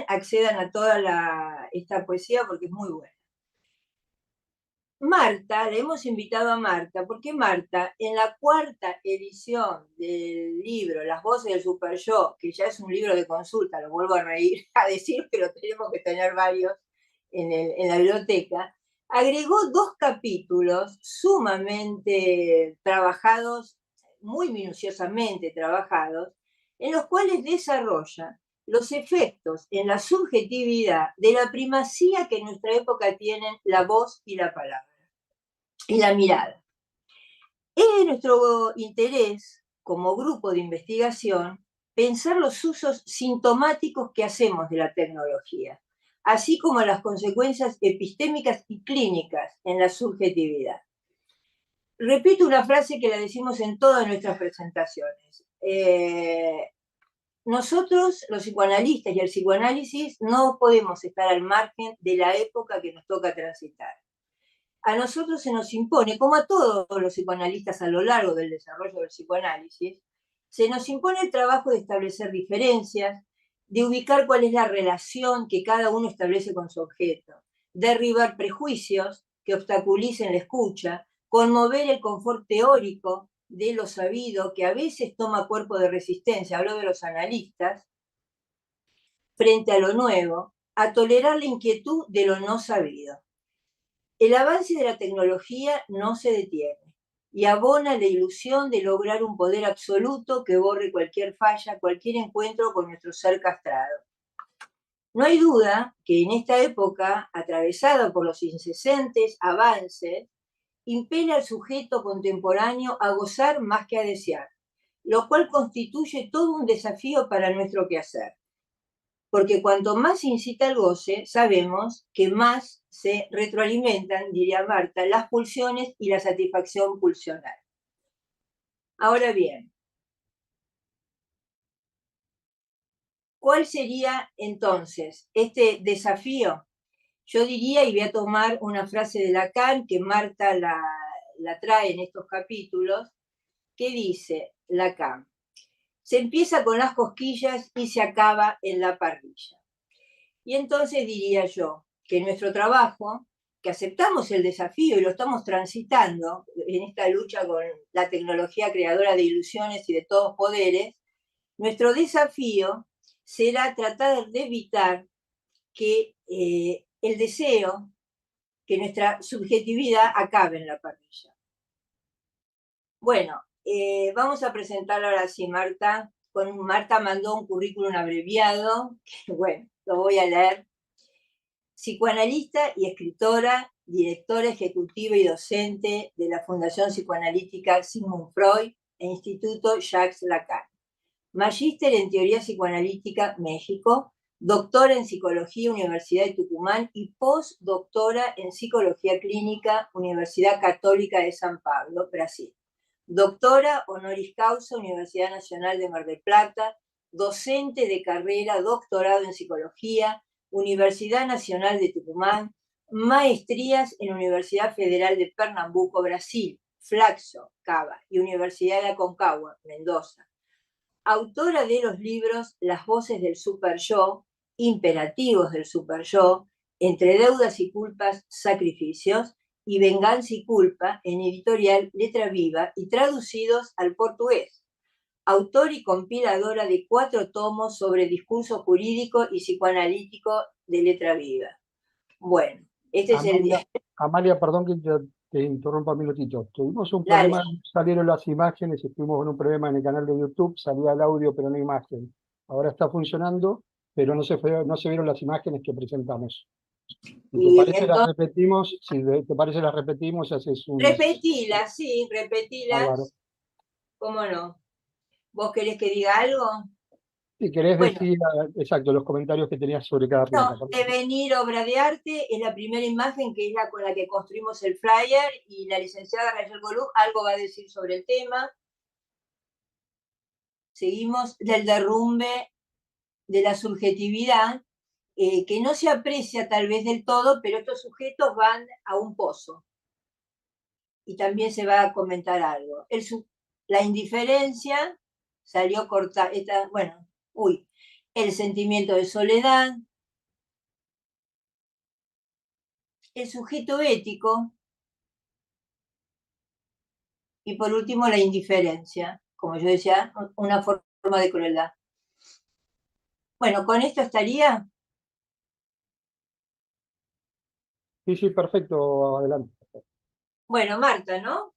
accedan a toda esta poesía porque es muy buena. Marta, le hemos invitado a Marta, porque Marta, en la cuarta edición del libro Las voces del Super Yo, que ya es un libro de consulta, lo vuelvo a decir, pero tenemos que tener varios en la biblioteca, agregó 2 capítulos sumamente trabajados, muy minuciosamente trabajados, en los cuales desarrolla los efectos en la subjetividad de la primacía que en nuestra época tienen la voz y la palabra y la mirada. Es de nuestro interés, como grupo de investigación, pensar los usos sintomáticos que hacemos de la tecnología, así como las consecuencias epistémicas y clínicas en la subjetividad. Repito una frase que la decimos en todas nuestras presentaciones. Nosotros, los psicoanalistas y el psicoanálisis, no podemos estar al margen de la época que nos toca transitar. A nosotros se nos impone, como a todos los psicoanalistas a lo largo del desarrollo del psicoanálisis, se nos impone el trabajo de establecer diferencias, de ubicar cuál es la relación que cada uno establece con su objeto, derribar prejuicios que obstaculicen la escucha, conmover el confort teórico de lo sabido, que a veces toma cuerpo de resistencia, hablo de los analistas, frente a lo nuevo, a tolerar la inquietud de lo no sabido. El avance de la tecnología no se detiene y abona la ilusión de lograr un poder absoluto que borre cualquier falla, cualquier encuentro con nuestro ser castrado. No hay duda que en esta época, atravesada por los incesantes avances, impele al sujeto contemporáneo a gozar más que a desear, lo cual constituye todo un desafío para nuestro quehacer. Porque cuanto más se incita al goce, sabemos que más se retroalimentan, diría Marta, las pulsiones y la satisfacción pulsional. Ahora bien, ¿cuál sería entonces este desafío? Yo diría, y voy a tomar una frase de Lacan, que Marta la trae en estos capítulos, que dice Lacan: se empieza con las cosquillas y se acaba en la parrilla. Y entonces diría yo que nuestro trabajo, que aceptamos el desafío y lo estamos transitando en esta lucha con la tecnología creadora de ilusiones y de todos poderes, nuestro desafío será tratar de evitar que el deseo, que nuestra subjetividad acabe en la parrilla. Bueno, vamos a presentar ahora sí, Marta. Marta mandó un currículum abreviado, que bueno, lo voy a leer. Psicoanalista y escritora, directora ejecutiva y docente de la Fundación Psicoanalítica Sigmund Freud e Instituto Jacques Lacan. Magíster en Teoría Psicoanalítica, México. Doctora en Psicología, Universidad de Tucumán. Y postdoctora en Psicología Clínica, Universidad Católica de San Pablo, Brasil. Doctora honoris causa, Universidad Nacional de Mar del Plata. Docente de carrera, doctorado en Psicología, Universidad Nacional de Tucumán, maestrías en Universidad Federal de Pernambuco, Brasil, Flaxo, Cava, y Universidad de Aconcagua, Mendoza. Autora de los libros Las voces del Super Yo, Imperativos del Super Yo, Entre deudas y culpas, sacrificios, y Venganza y culpa, en editorial Letra Viva y traducidos al portugués. Autor y compiladora de 4 tomos sobre discurso jurídico y psicoanalítico de Letra Viva. Bueno, este es el día. Amalia, perdón que te interrumpa un minutito. Tuvimos un Dale. problema, salieron las imágenes, estuvimos con un problema en el canal de YouTube, salía el audio pero no imagen. Ahora está funcionando, pero no se vieron las imágenes que presentamos. Si te Y parece, las entonces, repetimos. Si te parece, las repetimos y haces un... repetilas, sí, Bárbaro. repetilas. ¿Cómo no? ¿Vos querés que diga algo? Si querés Bueno, decir, exacto, los comentarios que tenías sobre cada planta. no, Devenir Obra de Arte es la primera imagen que es la con la que construimos el flyer y la licenciada Rachel Golú algo va a decir sobre el tema. Seguimos del derrumbe de la subjetividad, que no se aprecia tal vez del todo, pero estos sujetos van a un pozo. Y también se va a comentar algo. La indiferencia salió cortada, bueno, el sentimiento de soledad, el sujeto ético y por último la indiferencia, como yo decía, una forma de crueldad. Bueno, con esto estaría. Sí, sí, perfecto, adelante. Bueno, Marta, ¿no?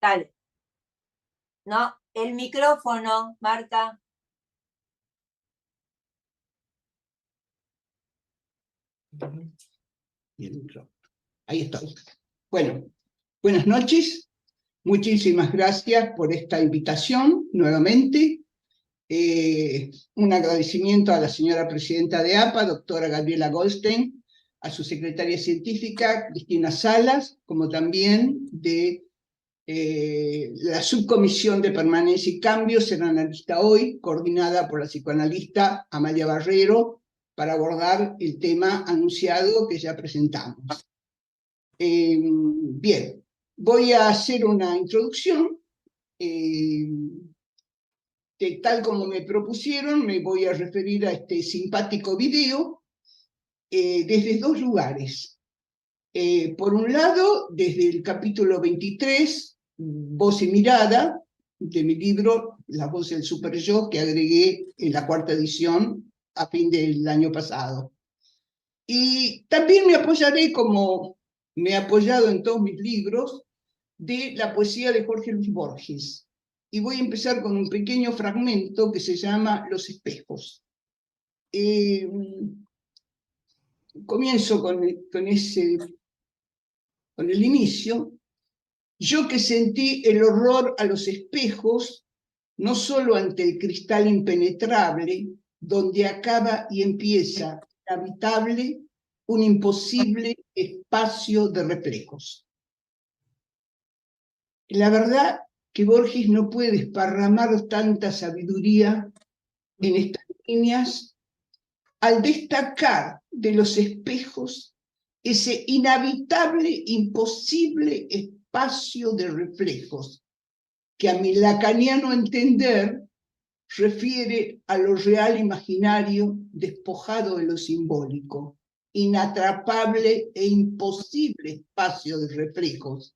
Dale. No, el micrófono, Marta. Ahí estoy. Bueno, buenas noches. Muchísimas gracias por esta invitación nuevamente. Un agradecimiento a la señora presidenta de APA, doctora Gabriela Goldstein, a su secretaria científica, Cristina Salas, como también de la subcomisión de permanencia y cambios en Analista Hoy, coordinada por la psicoanalista Amalia Barrero, para abordar el tema anunciado que ya presentamos. Bien, voy a hacer una introducción. Tal como me propusieron, me voy a referir a este simpático video desde dos lugares. Por un lado, desde el capítulo 23, Voz y Mirada, de mi libro La Voz del Super Yo, que agregué en la 4ª edición a fin del año pasado. Y también me apoyaré, como me he apoyado en todos mis libros, de la poesía de Jorge Luis Borges. Y voy a empezar con un pequeño fragmento que se llama Los espejos. Comienzo con el inicio. Yo que sentí el horror a los espejos, no solo ante el cristal impenetrable, donde acaba y empieza, inhabitable, un imposible espacio de reflejos. La verdad que Borges no puede desparramar tanta sabiduría en estas líneas al destacar de los espejos ese inhabitable, imposible espacio de reflejos, que a mi lacaniano entender refiere a lo real imaginario despojado de lo simbólico, inatrapable e imposible espacio de reflejos,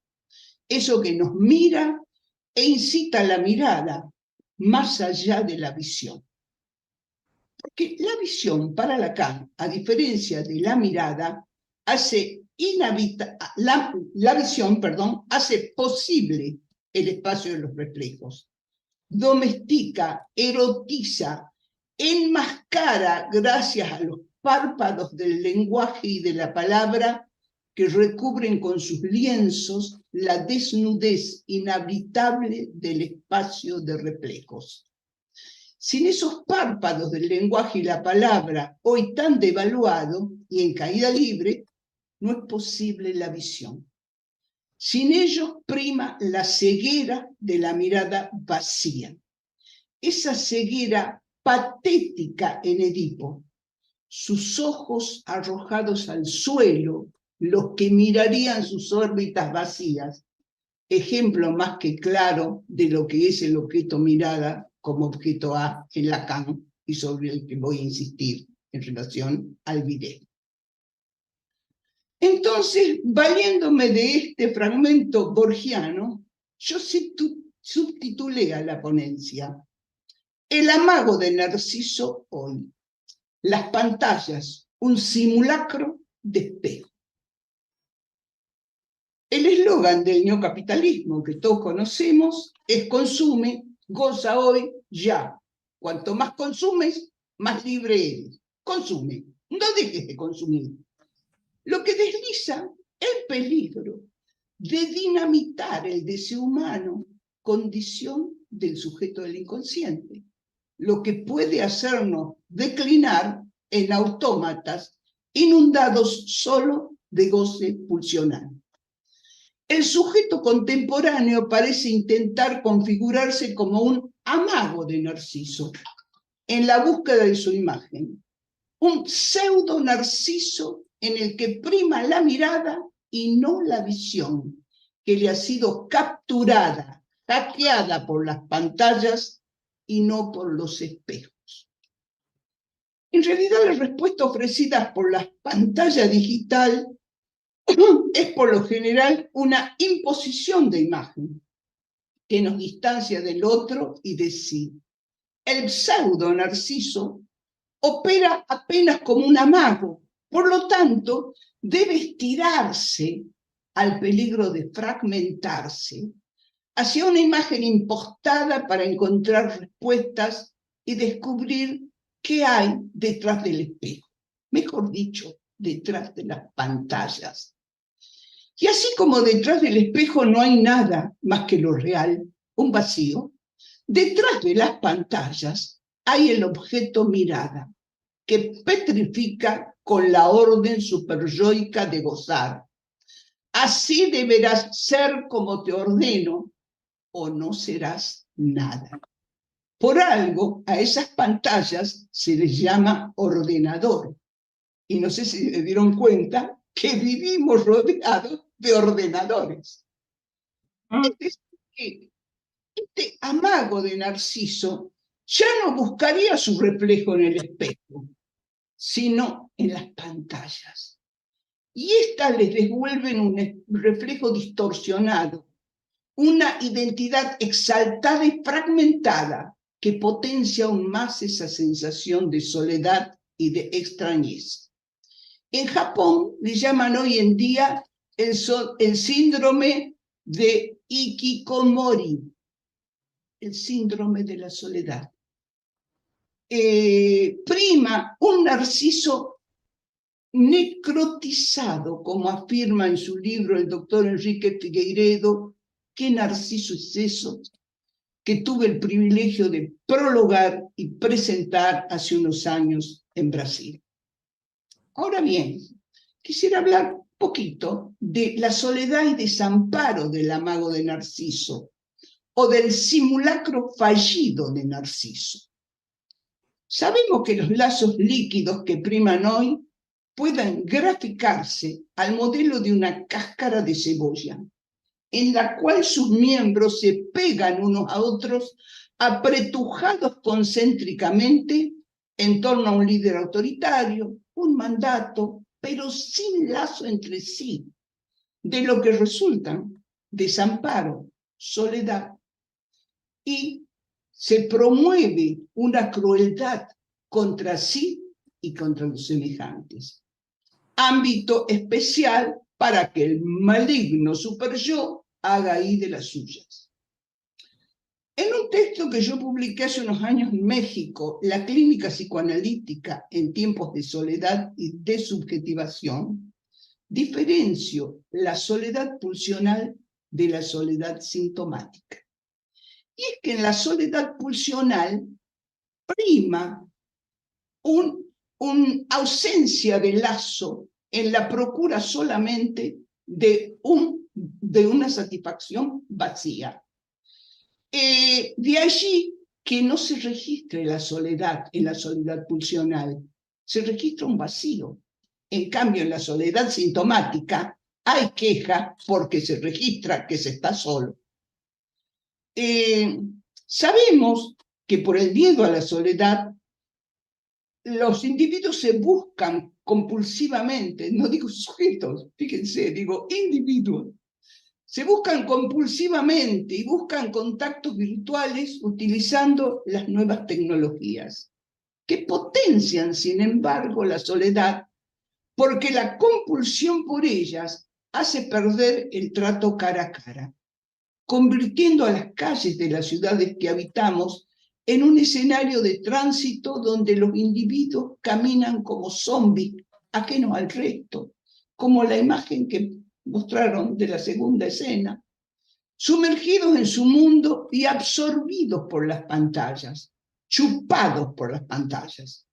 eso que nos mira e incita a la mirada más allá de la visión. Porque la visión para Lacan, a diferencia de la mirada, hace la visión, hace posible el espacio de los reflejos. Domestica, erotiza, enmascara gracias a los párpados del lenguaje y de la palabra que recubren con sus lienzos la desnudez inhabitable del espacio de reflejos. Sin esos párpados del lenguaje y la palabra, hoy tan devaluado y en caída libre, no es posible la visión. Sin ellos prima la ceguera de la mirada vacía. Esa ceguera patética en Edipo, sus ojos arrojados al suelo, los que mirarían sus órbitas vacías, ejemplo más que claro de lo que es el objeto mirada como objeto A en Lacan, y sobre el que voy a insistir en relación al video. Entonces, valiéndome de este fragmento borgiano, yo subtitulé a la ponencia El amago de Narciso hoy. Las pantallas, un simulacro de espejo. El eslogan del neocapitalismo que todos conocemos es consume, goza hoy, ya. Cuanto más consumes, más libre eres. Consume, no dejes de consumir. Lo que desliza el peligro de dinamitar el deseo humano, condición del sujeto del inconsciente, lo que puede hacernos declinar en autómatas inundados solo de goce pulsional. El sujeto contemporáneo parece intentar configurarse como un amago de Narciso en la búsqueda de su imagen, un pseudo Narciso en el que prima la mirada y no la visión, que le ha sido capturada, hackeada por las pantallas y no por los espejos. En realidad, la respuesta ofrecida por la pantalla digital es por lo general una imposición de imagen que nos distancia del otro y de sí. El pseudo Narciso opera apenas como un amago, por lo tanto, debe estirarse al peligro de fragmentarse hacia una imagen impostada para encontrar respuestas y descubrir qué hay detrás del espejo, mejor dicho, detrás de las pantallas. Y así como detrás del espejo no hay nada más que lo real, un vacío, detrás de las pantallas hay el objeto mirada, que petrifica con la orden superyoica de gozar. Así deberás ser como te ordeno, o no serás nada. Por algo, a esas pantallas se les llama ordenador. Y no sé si se dieron cuenta que vivimos rodeados de ordenadores. Es decir, que este amago de Narciso ya no buscaría su reflejo en el espejo, sino en las pantallas. Y éstas les devuelven un reflejo distorsionado, una identidad exaltada y fragmentada que potencia aún más esa sensación de soledad y de extrañeza. En Japón le llaman hoy en día el síndrome de Hikikomori, el síndrome de la soledad. Prima un Narciso necrotizado, como afirma en su libro el doctor Enrique Figueiredo. ¿Qué Narciso es eso? Que tuve el privilegio de prologar y presentar hace unos años en Brasil. Ahora bien, quisiera hablar un poquito de la soledad y desamparo del amago de Narciso, o del simulacro fallido de Narciso. Sabemos que los lazos líquidos que priman hoy pueden graficarse al modelo de una cáscara de cebolla, en la cual sus miembros se pegan unos a otros apretujados concéntricamente en torno a un líder autoritario, un mandato, pero sin lazo entre sí, de lo que resultan desamparo, soledad, y se promueve una crueldad contra sí y contra los semejantes. Ámbito especial para que el maligno superyo haga ahí de las suyas. En un texto que yo publiqué hace unos años en México, La clínica psicoanalítica en tiempos de soledad y desubjetivación, diferencio la soledad pulsional de la soledad sintomática. Y es que en la soledad pulsional prima una ausencia de lazo en la procura solamente de una satisfacción vacía. De allí que no se registre la soledad en la soledad pulsional, se registra un vacío. En cambio, en la soledad sintomática hay queja porque se registra que se está solo. Sabemos que por el miedo a la soledad, los individuos se buscan compulsivamente, no digo sujetos, fíjense, digo individuos, se buscan compulsivamente y buscan contactos virtuales utilizando las nuevas tecnologías, que potencian, sin embargo, la soledad, porque la compulsión por ellas hace perder el trato cara a cara, convirtiendo a las calles de las ciudades que habitamos en un escenario de tránsito donde los individuos caminan como zombies, ajenos al resto, como la imagen que mostraron de la segunda escena, sumergidos en su mundo y absorbidos por las pantallas, chupados por las pantallas.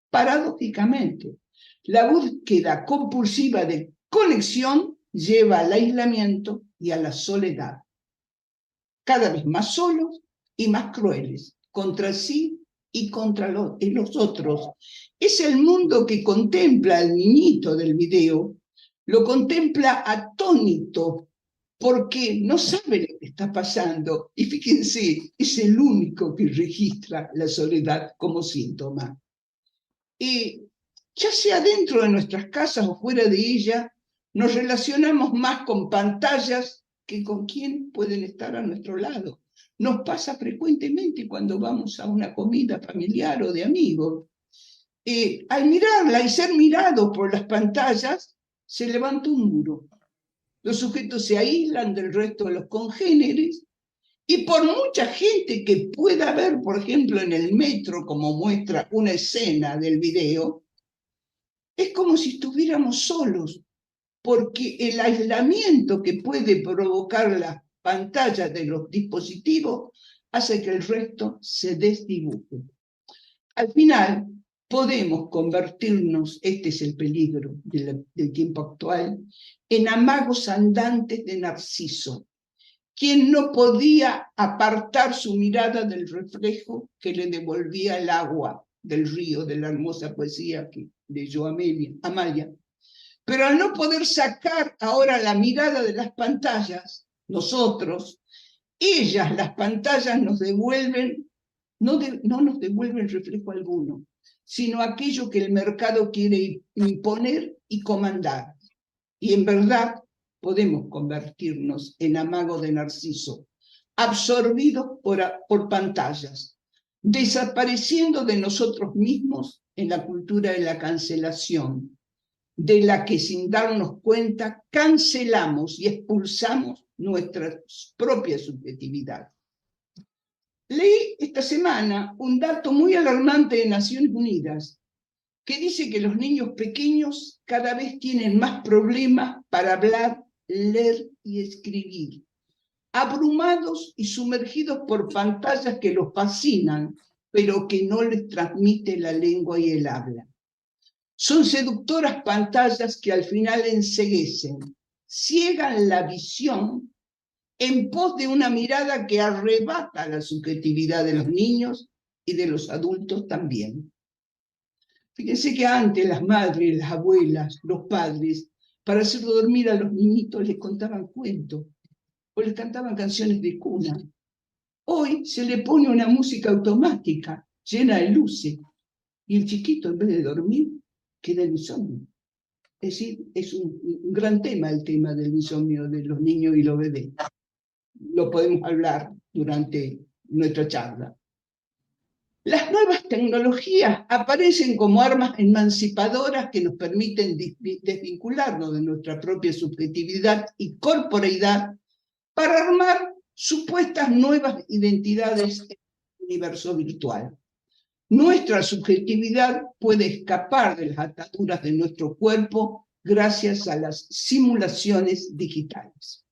Paradójicamente, la búsqueda compulsiva de conexión lleva al aislamiento y a la soledad, cada vez más solos y más crueles, contra sí y contra los otros. Es el mundo que contempla el niñito del video, lo contempla atónito porque no sabe lo que está pasando. Y fíjense, es el único que registra la soledad como síntoma. Y ya sea dentro de nuestras casas o fuera de ellas, nos relacionamos más con pantallas que con quien pueden estar a nuestro lado. Nos pasa frecuentemente cuando vamos a una comida familiar o de amigos. Al mirarla y ser mirado por las pantallas, se levanta un muro. Los sujetos se aíslan del resto de los congéneres y por mucha gente que pueda ver, por ejemplo, en el metro, como muestra una escena del video, es como si estuviéramos solos, porque el aislamiento que puede provocar la pantalla de los dispositivos hace que el resto se desdibuje. Al final, podemos convertirnos, este es el peligro del tiempo actual, en amagos andantes de Narciso, quien no podía apartar su mirada del reflejo que le devolvía el agua del río, de la hermosa poesía que leyó Amalia. Pero al no poder sacar ahora la mirada de las pantallas, nosotros, ellas, las pantallas, nos devuelven, no nos devuelven reflejo alguno, sino aquello que el mercado quiere imponer y comandar. Y en verdad podemos convertirnos en amagos de Narciso, absorbidos por pantallas, desapareciendo de nosotros mismos en la cultura de la cancelación, de la que sin darnos cuenta cancelamos y expulsamos nuestra propia subjetividad. Leí esta semana un dato muy alarmante de Naciones Unidas, que dice que los niños pequeños cada vez tienen más problemas para hablar, leer y escribir, abrumados y sumergidos por pantallas que los fascinan, pero que no les transmite la lengua y el habla. Son seductoras pantallas que al final enceguecen, ciegan la visión en pos de una mirada que arrebata la subjetividad de los niños y de los adultos también. Fíjense que antes las madres, las abuelas, los padres, para hacer dormir a los niñitos les contaban cuentos o les cantaban canciones de cuna. Hoy se le pone una música automática llena de luces y el chiquito, en vez de dormir, queda en insomnio. Es decir, es un gran tema el tema del insomnio de los niños y los bebés. Lo podemos hablar durante nuestra charla. Las nuevas tecnologías aparecen como armas emancipadoras que nos permiten desvincularnos de nuestra propia subjetividad y corporeidad para armar supuestas nuevas identidades en el universo virtual. Nuestra subjetividad puede escapar de las ataduras de nuestro cuerpo gracias a las simulaciones digitales.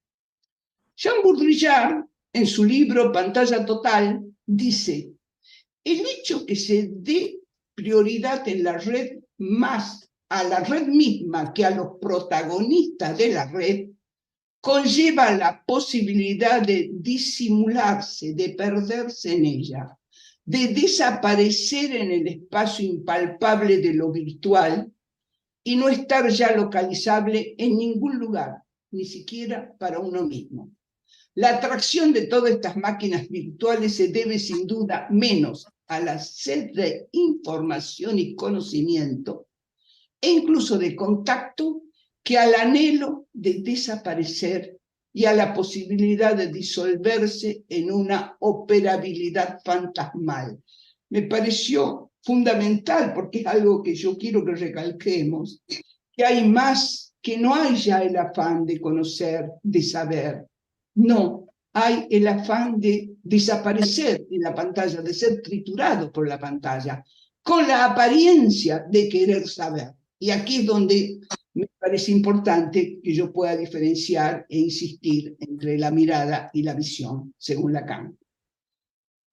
Jean Baudrillard, en su libro Pantalla Total, dice: el hecho que se dé prioridad en la red más a la red misma que a los protagonistas de la red conlleva la posibilidad de disimularse, de perderse en ella, de desaparecer en el espacio impalpable de lo virtual y no estar ya localizable en ningún lugar, ni siquiera para uno mismo. La atracción de todas estas máquinas virtuales se debe sin duda menos a la sed de información y conocimiento, e incluso de contacto, que al anhelo de desaparecer y a la posibilidad de disolverse en una operabilidad fantasmal. Me pareció fundamental, porque es algo que yo quiero que recalquemos, que hay más, que no hay ya el afán de conocer, de saber. No, hay el afán de desaparecer en la pantalla, de ser triturado por la pantalla, con la apariencia de querer saber. Y aquí es donde me parece importante que yo pueda diferenciar e insistir entre la mirada y la visión, según Lacan.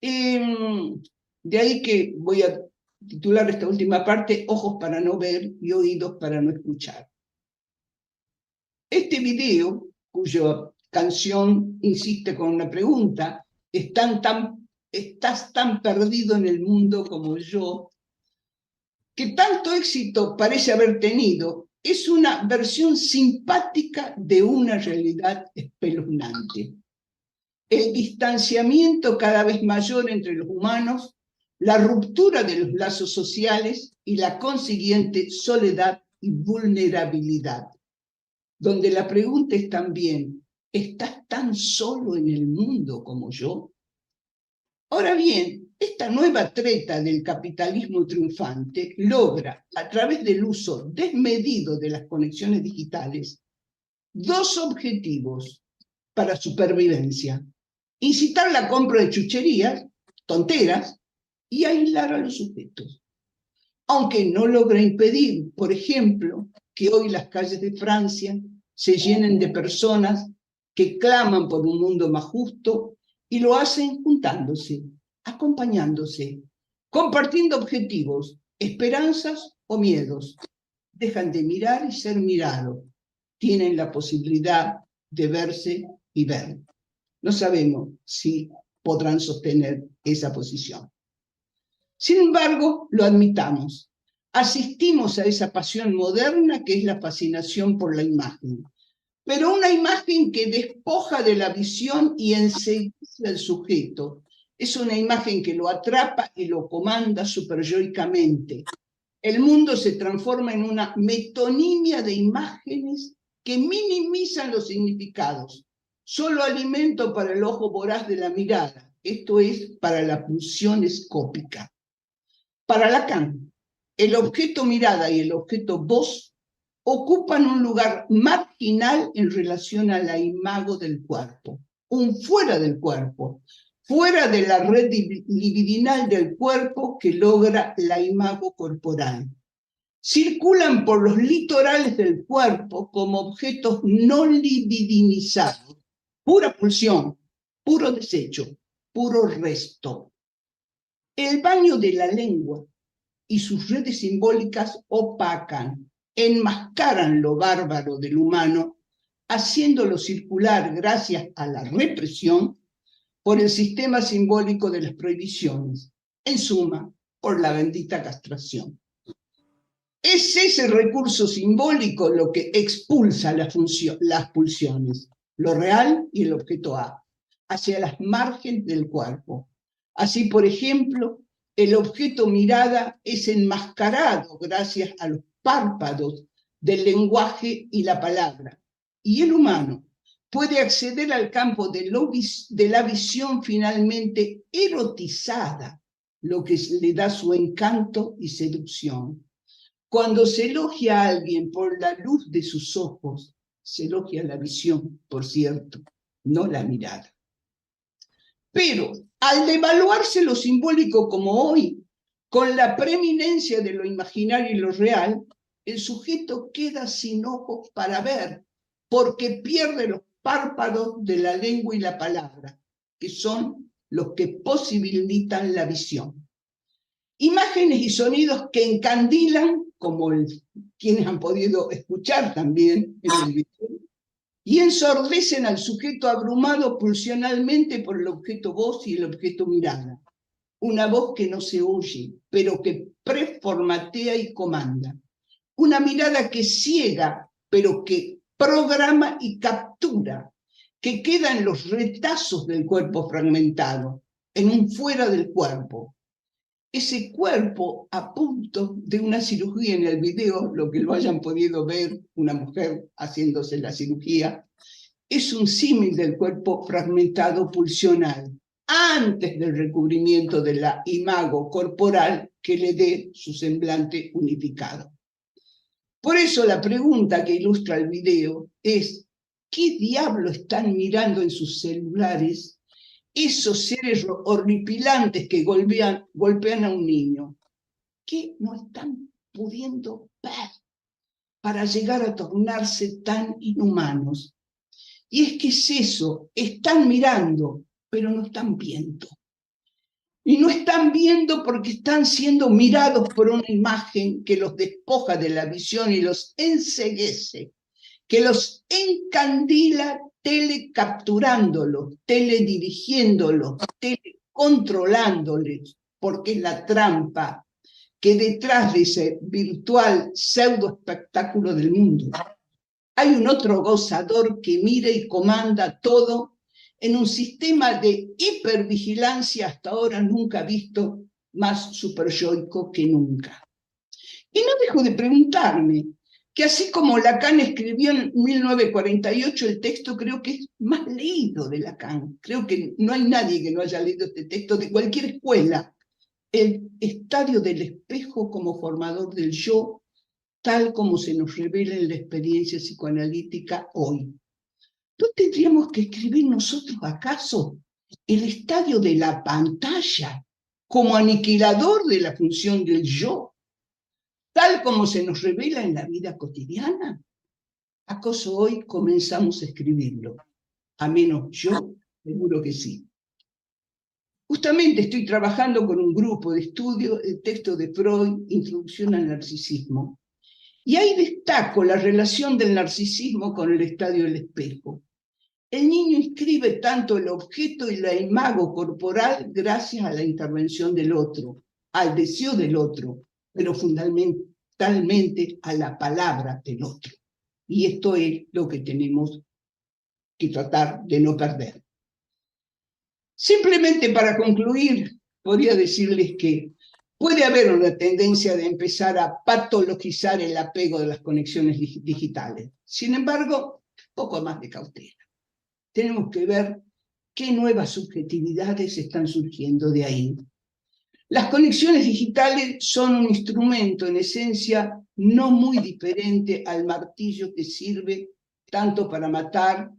De ahí que voy a titular esta última parte, Ojos para no ver y oídos para no escuchar. Este video, cuya canción insiste con una pregunta, ¿estás tan perdido en el mundo como yo? Que tanto éxito parece haber tenido, es una versión simpática de una realidad espeluznante. El distanciamiento cada vez mayor entre los humanos, la ruptura de los lazos sociales y la consiguiente soledad y vulnerabilidad. Donde la pregunta es también, ¿estás tan solo en el mundo como yo? Ahora bien, esta nueva treta del capitalismo triunfante logra, a través del uso desmedido de las conexiones digitales, dos objetivos para supervivencia: incitar la compra de chucherías, tonteras, y aislar a los sujetos. Aunque no logra impedir, por ejemplo, que hoy las calles de Francia se llenen de personas que claman por un mundo más justo y lo hacen juntándose, acompañándose, compartiendo objetivos, esperanzas o miedos. Dejan de mirar y ser mirados. Tienen la posibilidad de verse y ver. No sabemos si podrán sostener esa posición. Sin embargo, lo admitamos. Asistimos a esa pasión moderna que es la fascinación por la imagen. Pero una imagen que despoja de la visión y enseguece al sujeto. Es una imagen que lo atrapa y lo comanda superyoicamente. El mundo se transforma en una metonimia de imágenes que minimizan los significados. Solo alimento para el ojo voraz de la mirada. Esto es para la pulsión escópica. Para Lacan, el objeto mirada y el objeto voz ocupan un lugar marginal en relación a la imago del cuerpo, un fuera del cuerpo, fuera de la red libidinal del cuerpo que logra la imago corporal. Circulan por los litorales del cuerpo como objetos no libidinizados, pura pulsión, puro desecho, puro resto. El baño de la lengua y sus redes simbólicas opacan, enmascaran lo bárbaro del humano, haciéndolo circular gracias a la represión por el sistema simbólico de las prohibiciones, en suma, por la bendita castración. Es ese recurso simbólico lo que expulsa las pulsiones, lo real y el objeto A, hacia las márgenes del cuerpo. Así, por ejemplo, el objeto mirada es enmascarado gracias a los párpados del lenguaje y la palabra, y el humano puede acceder al campo de la visión finalmente erotizada, lo que le da su encanto y seducción. Cuando se elogia a alguien por la luz de sus ojos, se elogia la visión, por cierto, no la mirada. Pero al devaluarse lo simbólico como hoy, con la preeminencia de lo imaginario y lo real, el sujeto queda sin ojos para ver, porque pierde los párpados de la lengua y la palabra, que son los que posibilitan la visión. Imágenes y sonidos que encandilan, como quienes han podido escuchar también en el video, y ensordecen al sujeto abrumado pulsionalmente por el objeto voz y el objeto mirada. Una voz que no se oye, pero que preformatea y comanda. Una mirada que ciega, pero que programa y captura, que queda en los retazos del cuerpo fragmentado, en un fuera del cuerpo. Ese cuerpo a punto de una cirugía en el video, lo que lo hayan podido ver, una mujer haciéndose la cirugía, es un símil del cuerpo fragmentado pulsional, antes del recubrimiento de la imago corporal que le dé su semblante unificado. Por eso la pregunta que ilustra el video es, ¿qué diablo están mirando en sus celulares esos seres horripilantes que golpean a un niño? ¿Qué no están pudiendo ver para llegar a tornarse tan inhumanos? Y es que es eso, están mirando, pero no están viendo. Y no están viendo porque están siendo mirados por una imagen que los despoja de la visión y los enceguece, que los encandila telecapturándolos, teledirigiéndolos, telecontrolándoles, porque es la trampa que detrás de ese virtual pseudo espectáculo del mundo hay un otro gozador que mira y comanda todo en un sistema de hipervigilancia hasta ahora nunca visto, más superyoico que nunca. Y no dejo de preguntarme que así como Lacan escribió en 1948 el texto, creo que es más leído de Lacan. Creo que no hay nadie que no haya leído este texto de cualquier escuela. El estadio del espejo como formador del yo, tal como se nos revela en la experiencia psicoanalítica hoy. ¿No tendríamos que escribir nosotros acaso el estadio de la pantalla como aniquilador de la función del yo, tal como se nos revela en la vida cotidiana? ¿Acaso hoy comenzamos a escribirlo? A menos yo, seguro que sí. Justamente estoy trabajando con un grupo de estudio el texto de Freud, Introducción al Narcisismo, y ahí destaco la relación del narcisismo con el estadio del espejo. El niño inscribe tanto el objeto y la imago corporal gracias a la intervención del otro, al deseo del otro, pero fundamentalmente a la palabra del otro. Y esto es lo que tenemos que tratar de no perder. Simplemente para concluir, podría decirles que puede haber una tendencia de empezar a patologizar el apego de las conexiones digitales. Sin embargo, poco más de cautela. Tenemos que ver qué nuevas subjetividades están surgiendo de ahí. Las conexiones digitales son un instrumento, en esencia, no muy diferente al martillo que sirve tanto para matar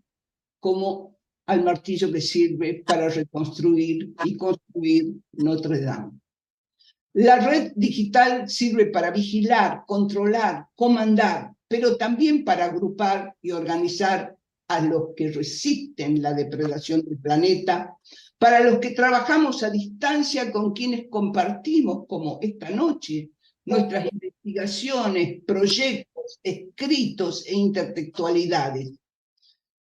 como al martillo que sirve para reconstruir y construir Notre Dame. La red digital sirve para vigilar, controlar, comandar, pero también para agrupar y organizar a los que resisten la depredación del planeta, para los que trabajamos a distancia con quienes compartimos, como esta noche, nuestras investigaciones, proyectos, escritos e intertextualidades.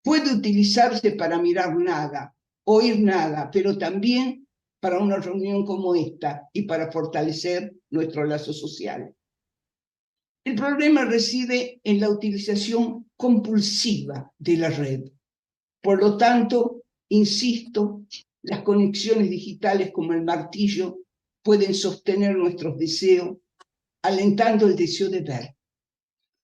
Puede utilizarse para mirar nada, oír nada, pero también para una reunión como esta y para fortalecer nuestro lazo social. El problema reside en la utilización compulsiva de la red. Por lo tanto, insisto, las conexiones digitales como el martillo pueden sostener nuestros deseos, alentando el deseo de ver,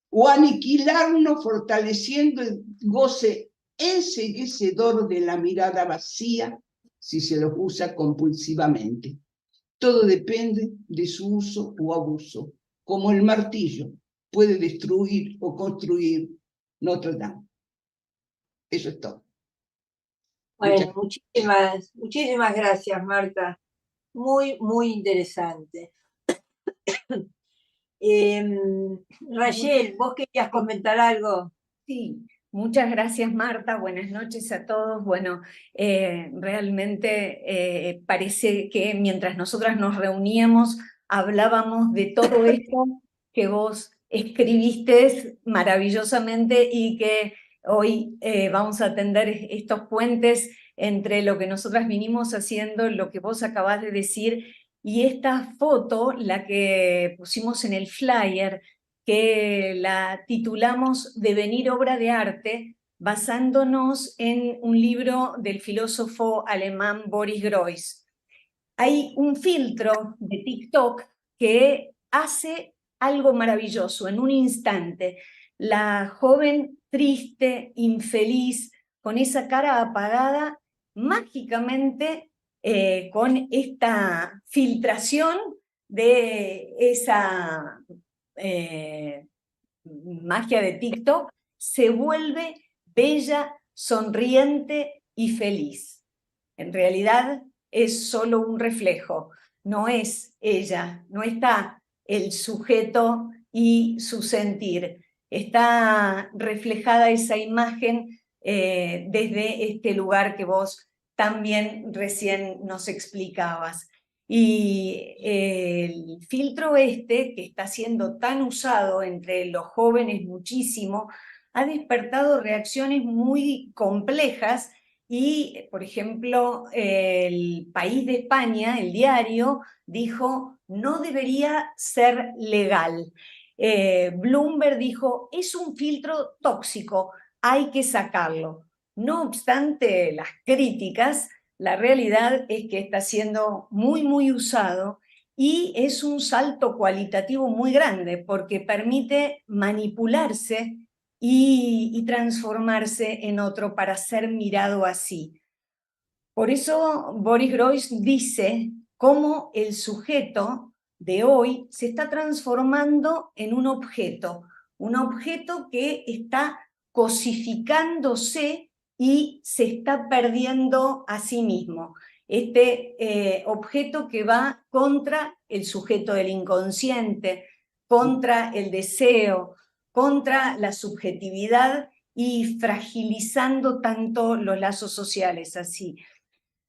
o aniquilarnos fortaleciendo el goce enceguecedor de la mirada vacía si se los usa compulsivamente. Todo depende de su uso o abuso, como el martillo puede destruir o construir Notre Dame. Eso es todo. Bueno, muchísimas gracias, Marta. Muy, muy interesante. Rayel, ¿vos querías comentar algo? Sí, muchas gracias, Marta. Buenas noches a todos. Bueno, realmente parece que mientras nosotras nos reuníamos, hablábamos de todo esto que vos escribiste maravillosamente y que hoy vamos a tender estos puentes entre lo que nosotras vinimos haciendo, lo que vos acabás de decir, y esta foto, la que pusimos en el flyer, que la titulamos Devenir obra de arte, basándonos en un libro del filósofo alemán Boris Groys. Hay un filtro de TikTok que hace algo maravilloso en un instante. La joven triste, infeliz, con esa cara apagada, mágicamente con esta filtración de esa magia de TikTok, se vuelve bella, sonriente y feliz. En realidad es solo un reflejo, no es ella, no está el sujeto y su sentir. Está reflejada esa imagen desde este lugar que vos también recién nos explicabas. Y el filtro que está siendo tan usado entre los jóvenes muchísimo, ha despertado reacciones muy complejas Y, por ejemplo, el País de España, el diario, dijo, no debería ser legal. Bloomberg dijo, es un filtro tóxico, hay que sacarlo. No obstante las críticas, la realidad es que está siendo muy, muy usado y es un salto cualitativo muy grande porque permite manipularse y transformarse en otro para ser mirado así. Por eso Boris Groys dice cómo el sujeto de hoy se está transformando en un objeto que está cosificándose y se está perdiendo a sí mismo. Este objeto que va contra el sujeto del inconsciente, contra el deseo, contra la subjetividad y fragilizando tanto los lazos sociales así.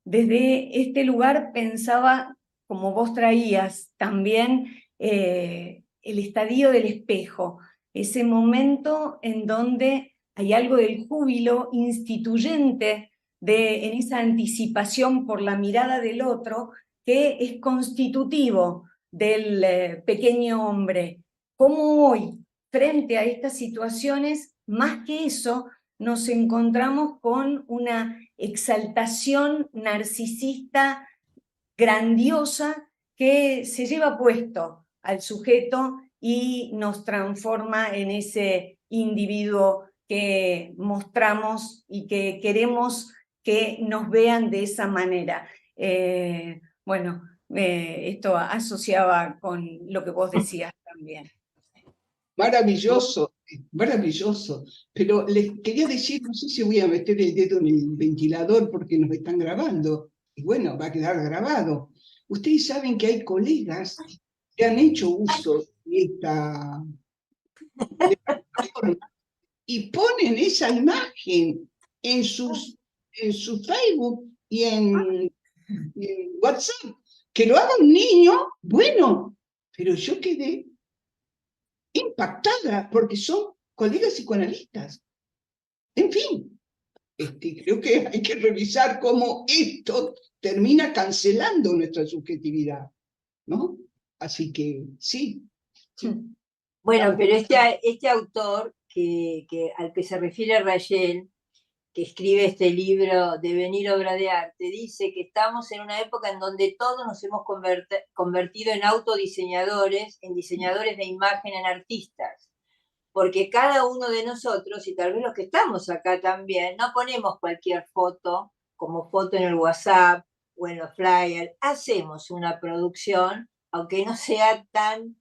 Desde este lugar pensaba, como vos traías, también el estadio del espejo, ese momento en donde hay algo del júbilo instituyente en esa anticipación por la mirada del otro que es constitutivo del pequeño hombre. Cómo hoy, frente a estas situaciones, más que eso, nos encontramos con una exaltación narcisista grandiosa que se lleva puesto al sujeto y nos transforma en ese individuo que mostramos y que queremos que nos vean de esa manera. Esto asociaba con lo que vos decías también. Maravilloso, maravilloso. Pero les quería decir, no sé si voy a meter el dedo en el ventilador porque nos están grabando. Y bueno, va a quedar grabado. Ustedes saben que hay colegas que han hecho uso de esta plataforma y ponen esa imagen en su Facebook y en WhatsApp. Que lo haga un niño, bueno, pero yo quedé impactada porque son colegas psicoanalistas. En fin, creo que hay que revisar cómo esto termina cancelando nuestra subjetividad, ¿no? Así que sí. Bueno, pero este autor al que se refiere Rayel, que escribe este libro Devenir obra de arte, dice que estamos en una época en donde todos nos hemos convertido en autodiseñadores, en diseñadores de imagen, en artistas, porque cada uno de nosotros, y tal vez los que estamos acá también, no ponemos cualquier foto como foto en el WhatsApp o en los flyers, hacemos una producción, aunque no sea tan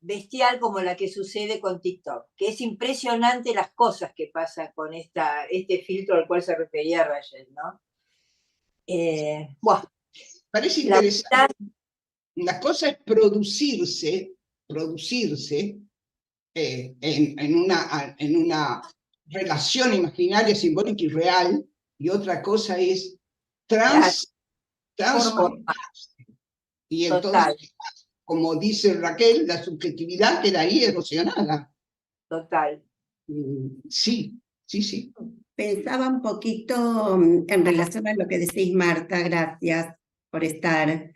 bestial como la que sucede con TikTok, que es impresionante las cosas que pasan con este filtro al cual se refería Rayel, ¿no? Parece interesante. La cosa es producirse en una relación imaginaria, simbólica y real, y otra cosa es transformarse. Y entonces, como dice Raquel, la subjetividad queda ahí erosionada. Total. Sí. Pensaba un poquito en relación a lo que decís, Marta, gracias por estar.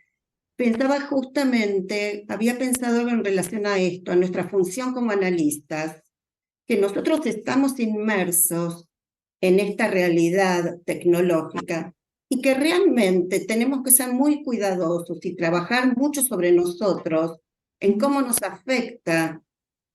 Pensaba justamente, había pensado en relación a esto, a nuestra función como analistas, que nosotros estamos inmersos en esta realidad tecnológica y que realmente tenemos que ser muy cuidadosos y trabajar mucho sobre nosotros en cómo nos afecta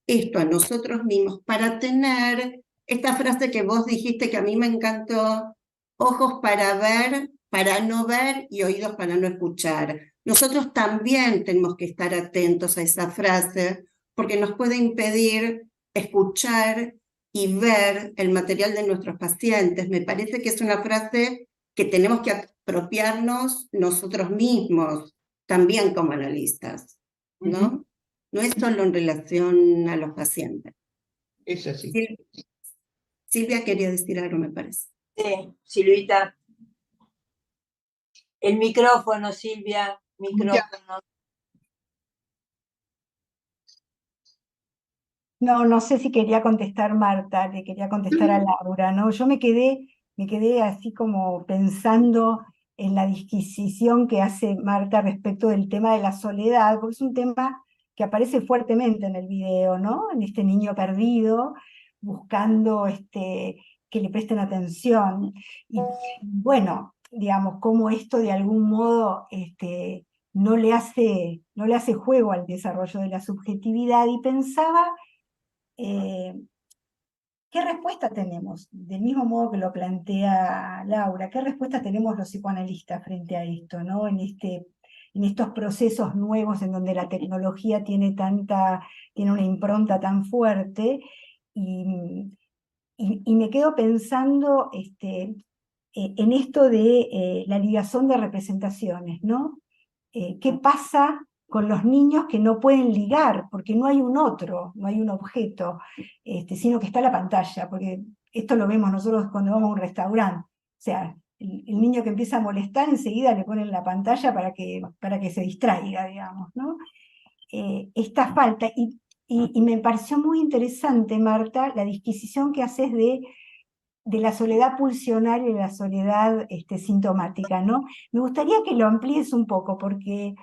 esto a nosotros mismos para tener esta frase que vos dijiste que a mí me encantó, ojos para ver, para no ver y oídos para no escuchar. Nosotros también tenemos que estar atentos a esa frase porque nos puede impedir escuchar y ver el material de nuestros pacientes. Me parece que es una frase que tenemos que apropiarnos nosotros mismos, también como analistas, ¿no? No es solo en relación a los pacientes. Es así. Silvia quería decir algo, me parece. Sí, Silvita. El micrófono, Silvia, micrófono. No sé si quería contestar Marta, le quería contestar a Laura, ¿no? Yo me quedé me quedé así como pensando en la disquisición que hace Marta respecto del tema de la soledad, porque es un tema que aparece fuertemente en el video, ¿no? En este niño perdido, buscando que le presten atención. Y bueno, digamos, cómo esto de algún modo no le hace juego al desarrollo de la subjetividad, y pensaba ¿qué respuesta tenemos? Del mismo modo que lo plantea Laura, ¿qué respuesta tenemos los psicoanalistas frente a esto, ¿no? En estos procesos nuevos en donde la tecnología tiene una impronta tan fuerte, y me quedo pensando en esto de la ligazón de representaciones, ¿no? ¿Qué pasa con los niños que no pueden ligar, porque no hay un otro, no hay un objeto, sino que está la pantalla? Porque esto lo vemos nosotros cuando vamos a un restaurante. O sea, el niño que empieza a molestar, enseguida le ponen la pantalla para que se distraiga, digamos, ¿no? Esta falta, y me pareció muy interesante, Marta, la disquisición que haces de la soledad pulsional y de la soledad sintomática, ¿no? Me gustaría que lo amplíes un poco, porque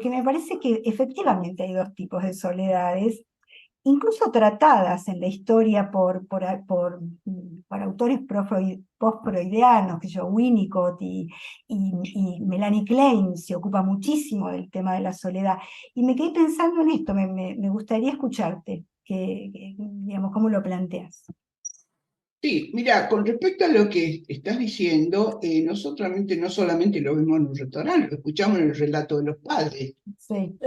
me parece que efectivamente hay dos tipos de soledades, incluso tratadas en la historia por autores post-freudianos, que yo, Winnicott y Melanie Klein se ocupa muchísimo del tema de la soledad. Y me quedé pensando en esto, me gustaría escucharte, digamos, cómo lo planteas. Sí, mira, con respecto a lo que estás diciendo, nosotros no solamente lo vemos en un restaurante, lo escuchamos en el relato de los padres. Sí.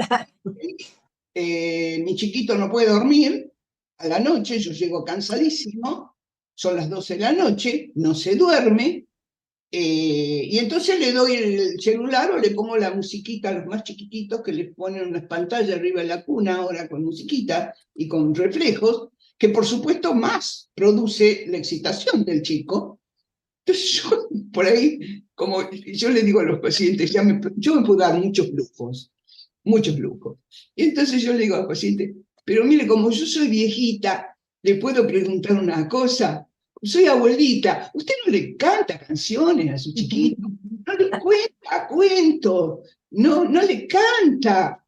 Mi chiquito no puede dormir a la noche, yo llego cansadísimo, son las 12 de la noche, no se duerme, y entonces le doy el celular o le pongo la musiquita a los más chiquititos, que les ponen unas pantallas arriba de la cuna ahora con musiquita y con reflejos, que por supuesto más produce la excitación del chico. Entonces yo, por ahí, como yo le digo a los pacientes, yo me puedo dar muchos lujos. Y entonces yo le digo al paciente, pero mire, como yo soy viejita, ¿le puedo preguntar una cosa? Soy abuelita, ¿usted no le canta canciones a su chiquito? No le cuenta cuentos, no le canta.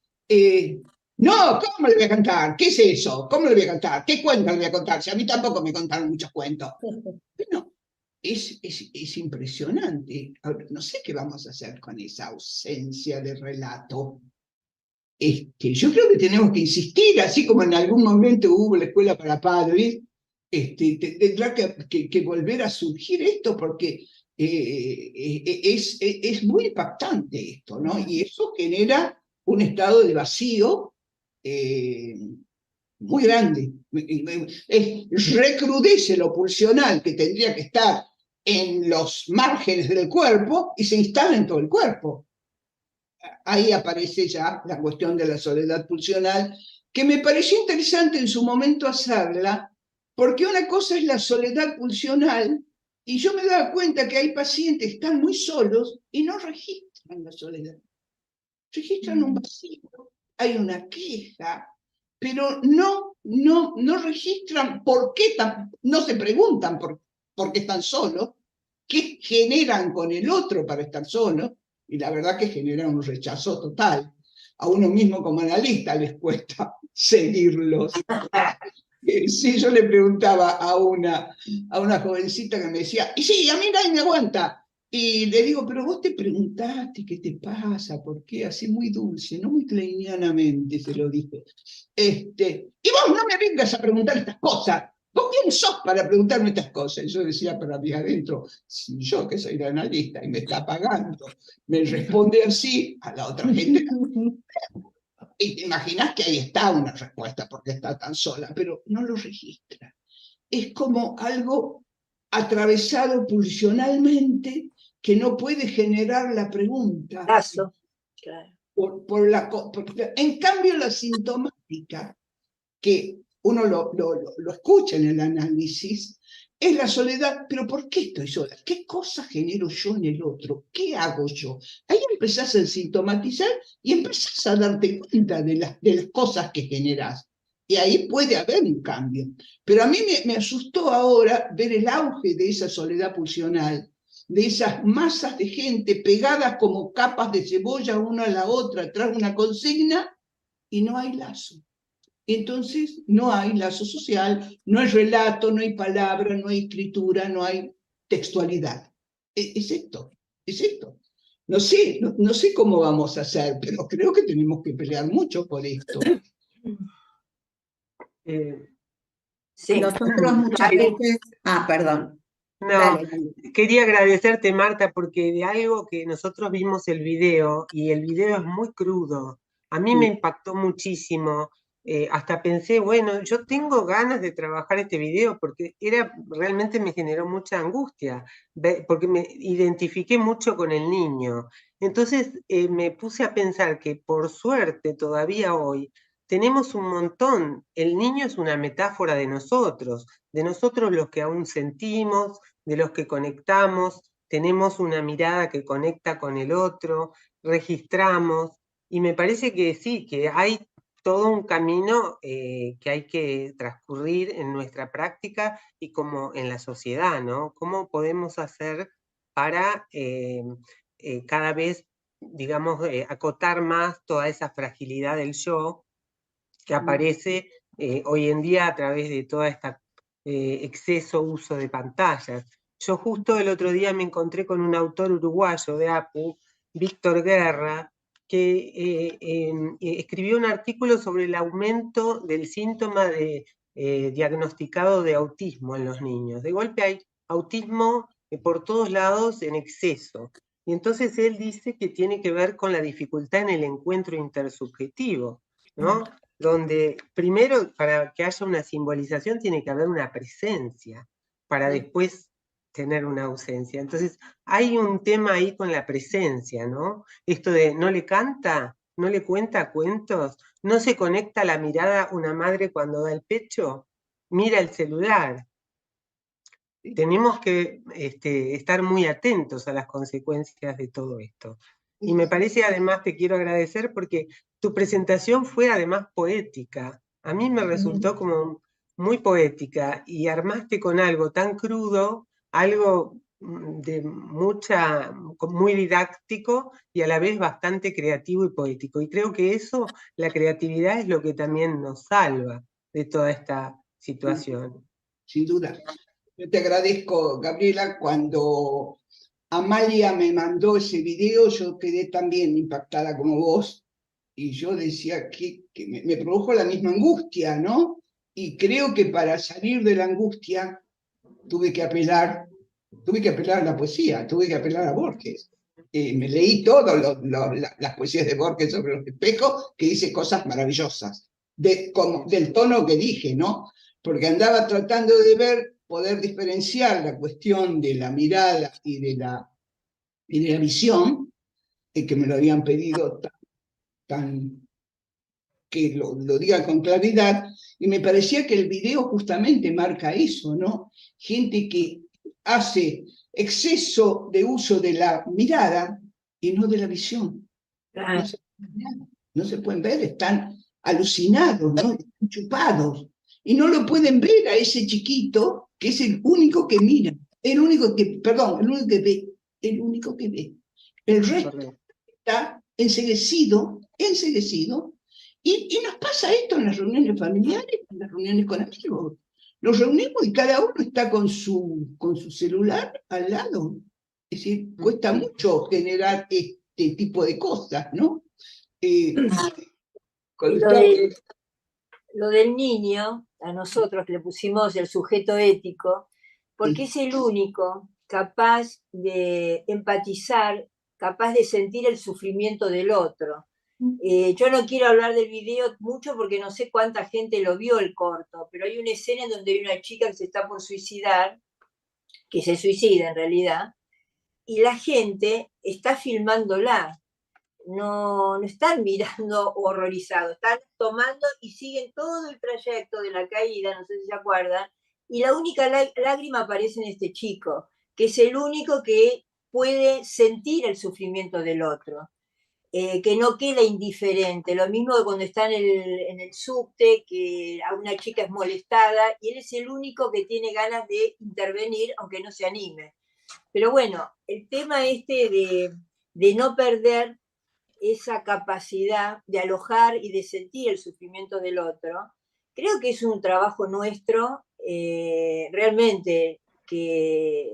No, ¿cómo le voy a cantar? ¿Qué es eso? ¿Cómo le voy a cantar? ¿Qué cuentos le voy a contar? Si a mí tampoco me contaron muchos cuentos. Bueno, es impresionante. Ahora, no sé qué vamos a hacer con esa ausencia de relato. Yo creo que tenemos que insistir, así como en algún momento hubo la escuela para padres, tendrá que volver a surgir esto, porque es muy impactante esto, ¿no? Y eso genera un estado de vacío muy grande. Recrudece lo pulsional que tendría que estar en los márgenes del cuerpo y se instala en todo el cuerpo. Ahí aparece ya la cuestión de la soledad pulsional, que me pareció interesante en su momento hacerla, porque una cosa es la soledad pulsional, y yo me daba cuenta que hay pacientes que están muy solos y no registran la soledad. Registran un vacío, hay una queja, pero no registran por qué, no se preguntan por qué están solos, qué generan con el otro para estar solos, y la verdad que genera un rechazo total. A uno mismo como analista les cuesta seguirlos. Sí, yo le preguntaba a una jovencita que me decía, y sí, a mí nadie me aguanta. Y le digo, pero vos te preguntaste qué te pasa, por qué, así muy dulce, no muy kleinianamente se lo dije. Y vos no me vengas a preguntar estas cosas. ¿Vos quién sos para preguntarme estas cosas? Y yo decía para mí adentro, si yo que soy la analista y me está pagando, me responde así, a la otra gente. Y te imaginas que ahí está una respuesta porque está tan sola, pero no lo registra. Es como algo atravesado pulsionalmente que no puede generar la pregunta. Caso, claro. En cambio, la sintomática, que uno lo escucha en el análisis, es la soledad. ¿Pero por qué estoy sola? ¿Qué cosa genero yo en el otro? ¿Qué hago yo? Ahí empezás a sintomatizar y empezás a darte cuenta de las cosas que generás. Y ahí puede haber un cambio. Pero a mí me asustó ahora ver el auge de esa soledad pulsional, de esas masas de gente pegadas como capas de cebolla una a la otra tras una consigna, y no hay lazo. Entonces no hay lazo social, no hay relato, no hay palabra, no hay escritura, no hay textualidad. Es esto, es esto. No sé, no sé cómo vamos a hacer, pero creo que tenemos que pelear mucho por esto. Sí. Nosotros muchas veces... Ah, perdón. No, Dale. quería agradecerte, Marta, porque de algo que nosotros vimos el video, y el video es muy crudo, a mí me impactó muchísimo, hasta pensé, bueno, yo tengo ganas de trabajar este video, porque realmente me generó mucha angustia, porque me identifiqué mucho con el niño. Entonces me puse a pensar que por suerte todavía hoy tenemos un montón, el niño es una metáfora de nosotros los que aún sentimos, de los que conectamos, tenemos una mirada que conecta con el otro, registramos, y me parece que sí, que hay todo un camino que hay que transcurrir en nuestra práctica y como en la sociedad, ¿no? ¿Cómo podemos hacer para cada vez, digamos, acotar más toda esa fragilidad del yo que aparece hoy en día a través de toda esta exceso uso de pantallas? Yo justo el otro día me encontré con un autor uruguayo de APU, Víctor Guerra, que escribió un artículo sobre el aumento del síntoma diagnosticado de autismo en los niños. De golpe hay autismo por todos lados en exceso. Y entonces él dice que tiene que ver con la dificultad en el encuentro intersubjetivo, ¿no? Donde primero, para que haya una simbolización, tiene que haber una presencia, para después tener una ausencia. Entonces, hay un tema ahí con la presencia, ¿no? Esto de no le canta, no le cuenta cuentos, no se conecta la mirada una madre cuando da el pecho, mira el celular. Tenemos que estar muy atentos a las consecuencias de todo esto. Y me parece, además, te quiero agradecer porque tu presentación fue además poética. A mí me resultó como muy poética, y armaste con algo tan crudo, algo de muy didáctico y a la vez bastante creativo y poético. Y creo que eso, la creatividad, es lo que también nos salva de toda esta situación. Sin duda. Yo te agradezco, Gabriela. Cuando Amalia me mandó ese video, yo quedé también impactada como vos, y yo decía que me produjo la misma angustia, ¿no? Y creo que para salir de la angustia tuve que apelar a la poesía, tuve que apelar a Borges. Me leí todas las poesías de Borges sobre los espejos, que dice cosas maravillosas, del tono que dije, ¿no? Porque andaba tratando de poder diferenciar la cuestión de la mirada y de la visión, que me lo habían pedido que lo diga con claridad, y me parecía que el video justamente marca eso, ¿no? Gente que hace exceso de uso de la mirada y no de la visión. No se pueden ver, están alucinados, ¿no? Están chupados. Y no lo pueden ver a ese chiquito que es el único que mira, el único que ve. El resto está enceguecido, y nos pasa esto en las reuniones familiares, en las reuniones con amigos. Nos reunimos y cada uno está con su celular al lado. Es decir, cuesta mucho generar este tipo de cosas, ¿no? Lo del niño, a nosotros le pusimos el sujeto ético, porque es el único capaz de empatizar, capaz de sentir el sufrimiento del otro. Yo no quiero hablar del video mucho porque no sé cuánta gente lo vio el corto, pero hay una escena en donde hay una chica que se está por suicidar, que se suicida en realidad, y la gente está filmándola. No están mirando horrorizados, están tomando y siguen todo el trayecto de la caída, no sé si se acuerdan, y la única lágrima aparece en este chico, que es el único que puede sentir el sufrimiento del otro. que no queda indiferente. Lo mismo que cuando está en el subte, que a una chica es molestada, y él es el único que tiene ganas de intervenir, aunque no se anime. Pero bueno, el tema de no perder esa capacidad de alojar y de sentir el sufrimiento del otro, creo que es un trabajo nuestro, realmente, que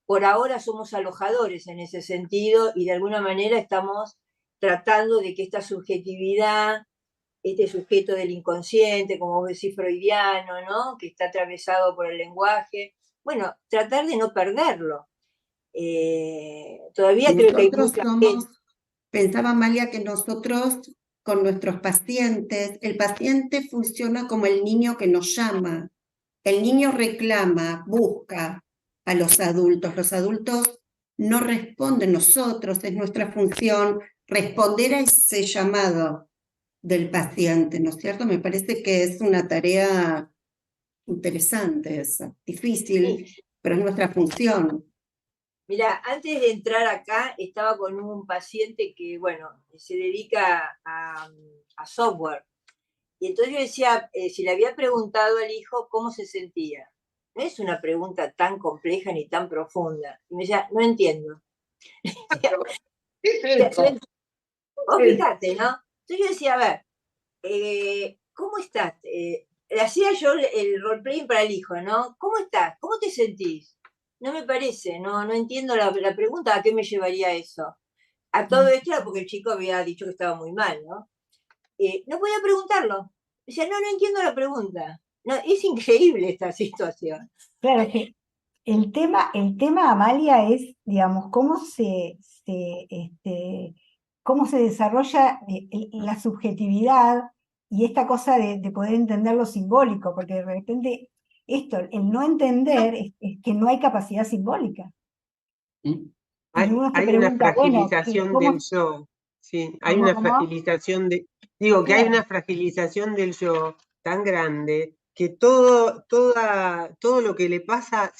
por ahora somos alojadores en ese sentido y de alguna manera estamos tratando de que esta subjetividad, este sujeto del inconsciente, como vos decís, freudiano, ¿no? Que está atravesado por el lenguaje, bueno, tratar de no perderlo. Todavía creo que hay Nosotros mucha somos, pensaba Amalia, que nosotros con nuestros pacientes, el paciente funciona como el niño que nos llama. El niño reclama, busca a los adultos no responden. Nosotros, es nuestra función responder a ese llamado del paciente, ¿no es cierto? Me parece que es una tarea interesante esa, difícil, Sí. pero es nuestra función. Mira, antes de entrar acá estaba con un paciente que, bueno, se dedica a software. Y entonces yo decía, si le había preguntado al hijo cómo se sentía. No es una pregunta tan compleja ni tan profunda. Y me decía, no entiendo. ¿Qué es esto? Vos fíjate, ¿no? Entonces yo decía, a ver, ¿cómo estás? Le hacía yo el roleplaying para el hijo, ¿no? ¿Cómo estás? ¿Cómo te sentís? No me parece, no entiendo la pregunta, ¿a qué me llevaría eso? A todo esto era porque el chico había dicho que estaba muy mal, ¿no? No podía preguntarlo. Decía, no entiendo la pregunta. No, es increíble esta situación. Claro que el tema, Amalia, es, digamos, cómo se desarrolla la subjetividad y esta cosa de poder entender lo simbólico, porque de repente el no entender es que no hay capacidad simbólica. Y uno se Hay una pregunta, bueno, fragilización ¿cómo, del yo, sí, hay cómo, una cómo? fragilización digo que hay Claro. una fragilización del yo tan grande que todo lo que le pasa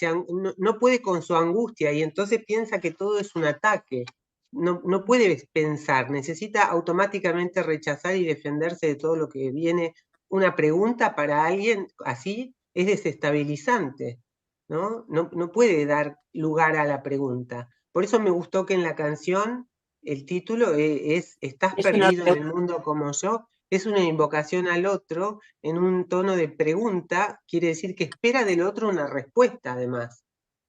no puede con su angustia y entonces piensa que todo es un ataque. No puede pensar, necesita automáticamente rechazar y defenderse de todo lo que viene. Una pregunta para alguien así es desestabilizante, ¿no? No puede dar lugar a la pregunta. Por eso me gustó que en la canción el título es ¿Estás Es una perdido en el mundo como yo? Es una invocación al otro en un tono de pregunta, quiere decir que espera del otro una respuesta además,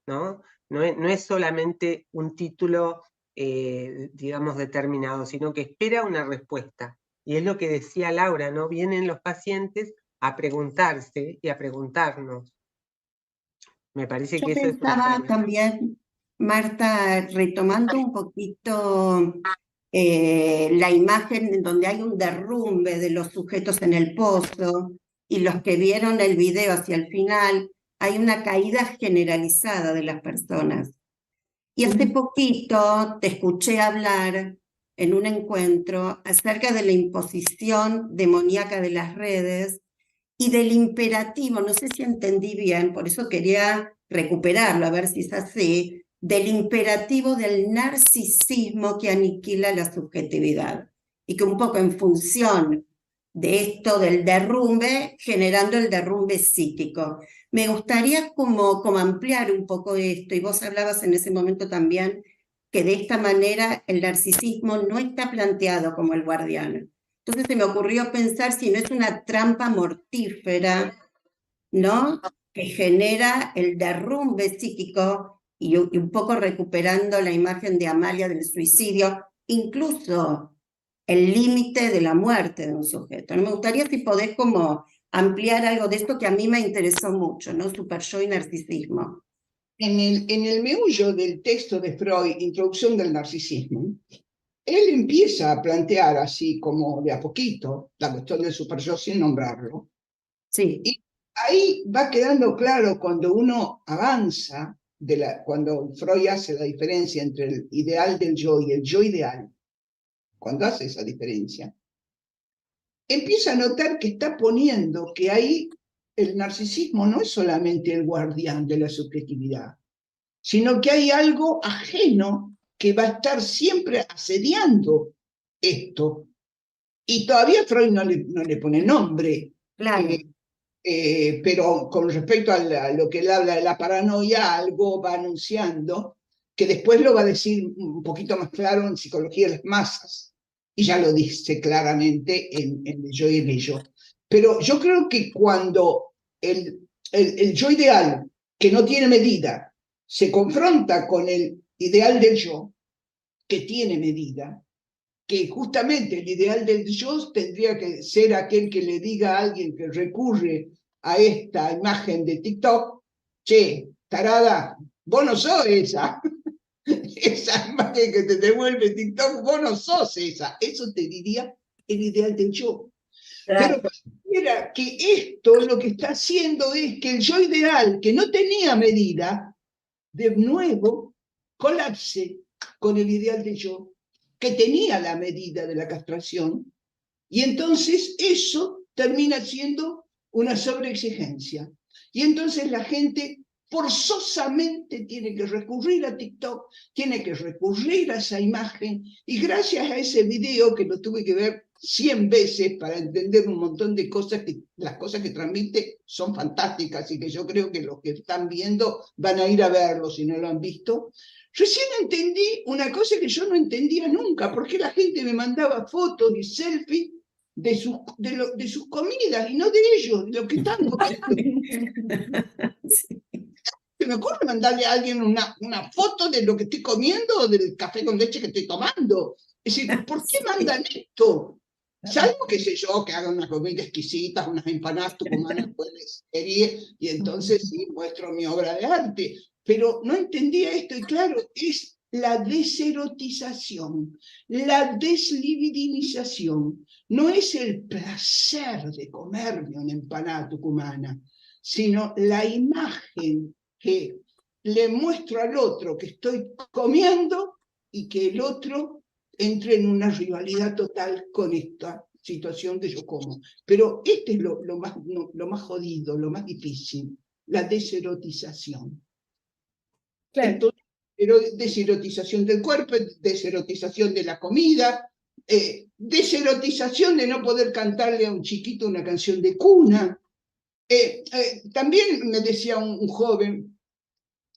¿no? No es solamente un título, digamos, determinado, sino que espera una respuesta. Y es lo que decía Laura, ¿no? Vienen los pacientes a preguntarse y a preguntarnos. Me parece Yo que eso es una pensaba tarea. también, Marta, retomando un poquito la imagen en donde hay un derrumbe de los sujetos en el pozo y los que vieron el video hacia el final, hay una caída generalizada de las personas. Y hace poquito te escuché hablar en un encuentro acerca de la imposición demoníaca de las redes y del imperativo, no sé si entendí bien, por eso quería recuperarlo, a ver si es así, del imperativo del narcisismo que aniquila la subjetividad y que un poco en función de esto del derrumbe, generando el derrumbe psíquico. Me gustaría como ampliar un poco esto, y vos hablabas en ese momento también que de esta manera el narcisismo no está planteado como el guardián. Entonces se me ocurrió pensar si no es una trampa mortífera, ¿no? Que genera el derrumbe psíquico y un poco recuperando la imagen de Amalia del suicidio, incluso el límite de la muerte de un sujeto. Me gustaría si podés como ampliar algo de esto que a mí me interesó mucho, ¿no? Super yo y narcisismo. En el meollo del texto de Freud, Introducción del Narcisismo, él empieza a plantear así como de a poquito la cuestión del super yo sin nombrarlo. Sí. Y ahí va quedando claro cuando uno avanza, cuando Freud hace la diferencia entre el ideal del yo y el yo ideal, cuando hace esa diferencia, empieza a notar que está poniendo que ahí el narcisismo no es solamente el guardián de la subjetividad, sino que hay algo ajeno que va a estar siempre asediando esto. Y todavía Freud no le pone nombre. Claro. Pero con respecto a lo que él habla de la paranoia, algo va anunciando, que después lo va a decir un poquito más claro en Psicología de las Masas, y ya lo dice claramente en El Yo y el Ello. Pero yo creo que cuando el yo ideal, que no tiene medida, se confronta con el ideal del yo, que tiene medida, que justamente el ideal del yo tendría que ser aquel que le diga a alguien que recurre a esta imagen de TikTok: che, tarada, vos no sos esa. Esa imagen que te devuelve TikTok, vos no sos esa. Eso te diría el ideal del yo. Claro. Pero pareciera que esto lo que está haciendo es que el yo ideal, que no tenía medida, de nuevo colapse con el ideal del yo, que tenía la medida de la castración, y entonces eso termina siendo una sobreexigencia. Y entonces la gente forzosamente tiene que recurrir a TikTok, tiene que recurrir a esa imagen, y gracias a ese video, que lo tuve que ver 100 veces para entender un montón de cosas, que las cosas que transmite son fantásticas, y que yo creo que los que están viendo van a ir a verlo si no lo han visto. Recién entendí una cosa que yo no entendía nunca: porque la gente me mandaba fotos y selfies de sus comidas, y no de ellos, de lo que están comiendo. Sí. Se me ocurre mandarle a alguien una foto de lo que estoy comiendo o del café con leche que estoy tomando. Es decir, ¿por qué mandan esto? Salvo, qué sé yo, que hagan unas comidas exquisitas, unas empanadas tucumanas de serie, y entonces sí muestro mi obra de arte. Pero no entendía esto, y claro, es la deserotización, la deslibidinización. No es el placer de comerme una empanada tucumana, sino la imagen que le muestro al otro que estoy comiendo, y que el otro entre en una rivalidad total con esta situación que yo como. Pero este es lo más jodido, lo más difícil: la deserotización. Claro. Entonces, deserotización del cuerpo, deserotización de la comida, deserotización de no poder cantarle a un chiquito una canción de cuna. También me decía un joven,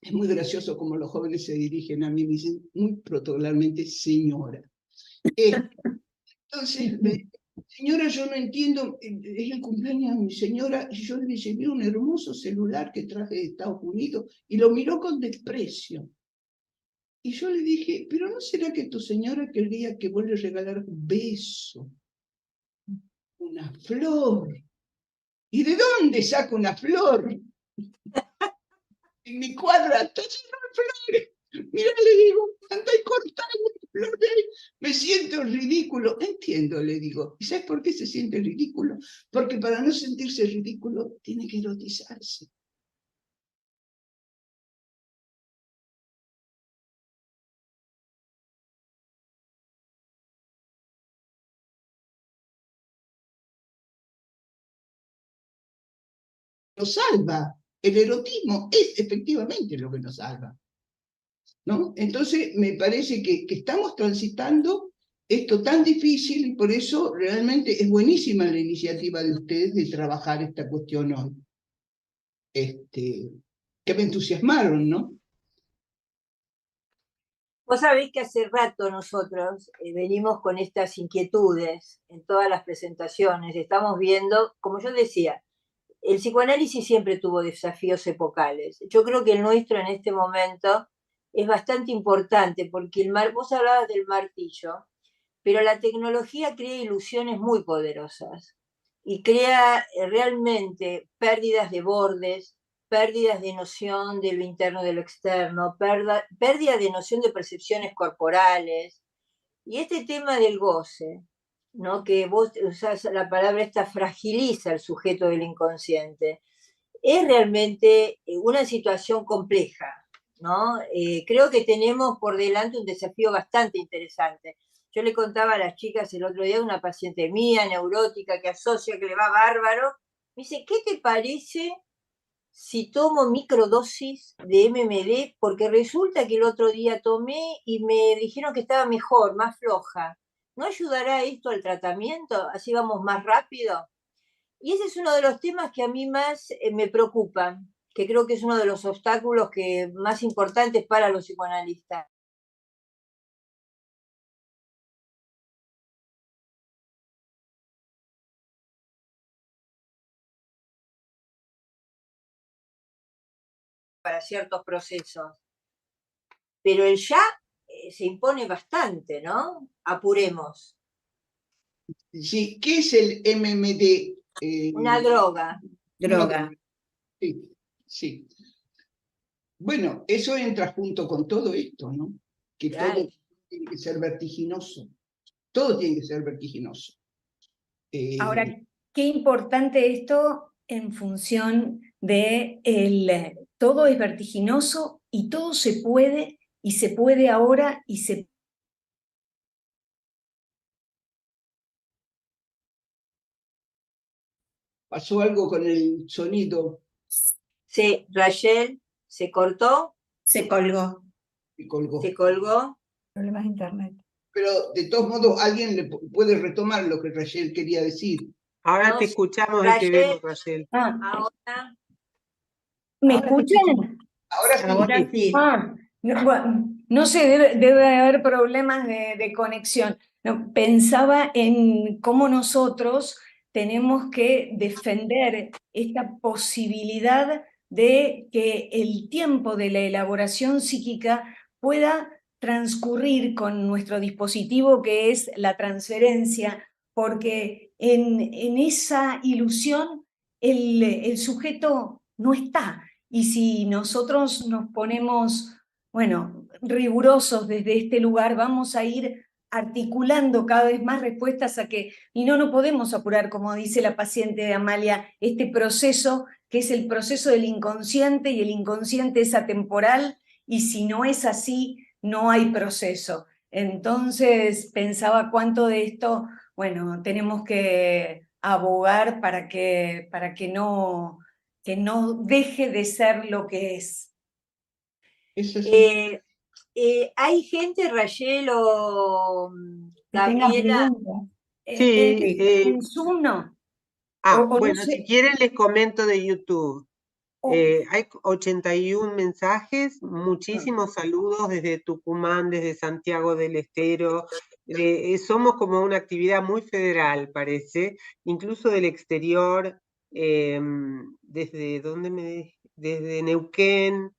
es muy gracioso como los jóvenes se dirigen a mí, me dicen muy protocolarmente señora. Entonces, señora, yo no entiendo, es el cumpleaños de mi señora, y yo le llevé un hermoso celular que traje de Estados Unidos, y lo miró con desprecio. Y yo le dije: ¿pero no será que tu señora quería que vos le regalaras un beso, una flor? ¿Y de dónde saco una flor? En mi cuadra está lleno de flores. Mira, le digo, anda y cortá una flor de ahí. Me siento ridículo. Entiendo, le digo. ¿Y sabes por qué se siente ridículo? Porque para no sentirse ridículo tiene que erotizarse. Nos salva. El erotismo es efectivamente lo que nos salva, ¿no? Entonces, me parece que estamos transitando esto tan difícil, y por eso realmente es buenísima la iniciativa de ustedes de trabajar esta cuestión hoy. Que me entusiasmaron, ¿no? Vos sabés que hace rato nosotros venimos con estas inquietudes en todas las presentaciones. Estamos viendo, como yo decía, el psicoanálisis siempre tuvo desafíos epocales. Yo creo que el nuestro en este momento es bastante importante, porque vos hablabas del martillo, pero la tecnología crea ilusiones muy poderosas y crea realmente pérdidas de bordes, pérdidas de noción de lo interno de lo externo, pérdida de noción de percepciones corporales. Y este tema del goce, ¿no? Que vos usás la palabra esta, fragiliza el sujeto del inconsciente, es realmente una situación compleja, ¿no? Creo que tenemos por delante un desafío bastante interesante. Yo le contaba a las chicas el otro día de una paciente mía, neurótica, que asocia que le va bárbaro. Me dice: ¿qué te parece si tomo microdosis de MMD? Porque resulta que el otro día tomé y me dijeron que estaba mejor, más floja. ¿No ayudará esto al tratamiento? Así vamos más rápido. Y ese es uno de los temas que a mí más me preocupan, que creo que es uno de los obstáculos más importantes para los psicoanalistas. Para ciertos procesos. Pero el ya se impone bastante, ¿no? Apuremos. Sí, ¿qué es el MMD? Una droga. Droga. Sí, sí. Bueno, eso entra junto con todo esto, ¿no? Que Claro. todo tiene que ser vertiginoso. Todo tiene que ser vertiginoso. Ahora, qué importante esto en función de todo es vertiginoso y todo se puede ahora y se... Pasó algo con el sonido. Sí, Rachel se cortó, Se colgó. Y colgó. se colgó. Problemas de internet. Pero de todos modos, alguien le puede retomar lo que Rachel quería decir. Ahora No, te sí, escuchamos y te Rachel. vemos, Rachel. Ahora, ¿Me Ahora te escuchan? Ahora sí. Ahora sí. Bueno, no sé, debe haber problemas de conexión. No, pensaba en cómo nosotros tenemos que defender esta posibilidad de que el tiempo de la elaboración psíquica pueda transcurrir con nuestro dispositivo que es la transferencia, porque en esa ilusión el sujeto no está. Y si nosotros nos ponemos, bueno, rigurosos desde este lugar, vamos a ir articulando cada vez más respuestas y no podemos apurar, como dice la paciente de Amalia, este proceso que es el proceso del inconsciente, y el inconsciente es atemporal, y si no es así, no hay proceso. Entonces pensaba cuánto de esto, bueno, tenemos que abogar para que no deje de ser lo que es. Eso sí. hay gente, Rachel o Que tengan Gabriela, preguntas. Sí, En Zoom no. bueno, No sé, si quieren les comento de YouTube. o- Hay 81 mensajes, muchísimos saludos desde Tucumán, desde Santiago del Estero. Somos como una actividad muy federal, parece, incluso del exterior, desde Neuquén.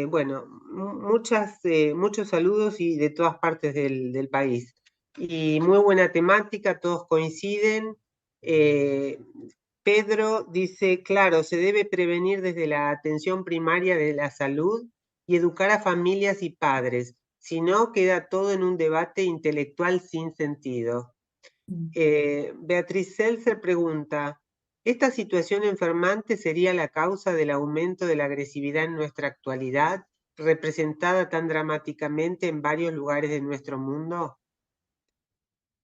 Bueno, muchos saludos y de todas partes del país. Y muy buena temática, todos coinciden. Pedro dice, claro, se debe prevenir desde la atención primaria de la salud y educar a familias y padres, si no queda todo en un debate intelectual sin sentido. Beatriz Seltzer pregunta, ¿esta situación enfermante sería la causa del aumento de la agresividad en nuestra actualidad, representada tan dramáticamente en varios lugares de nuestro mundo?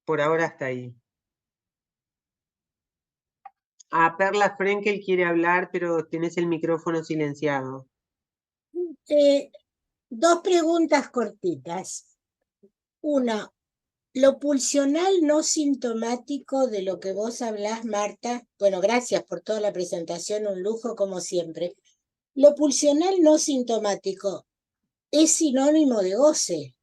Por ahora hasta ahí. Perla Frenkel quiere hablar, pero tenés el micrófono silenciado. Dos preguntas cortitas. Una, lo pulsional no sintomático de lo que vos hablás, Marta. Bueno, gracias por toda la presentación, un lujo como siempre. Lo pulsional no sintomático es sinónimo de goce.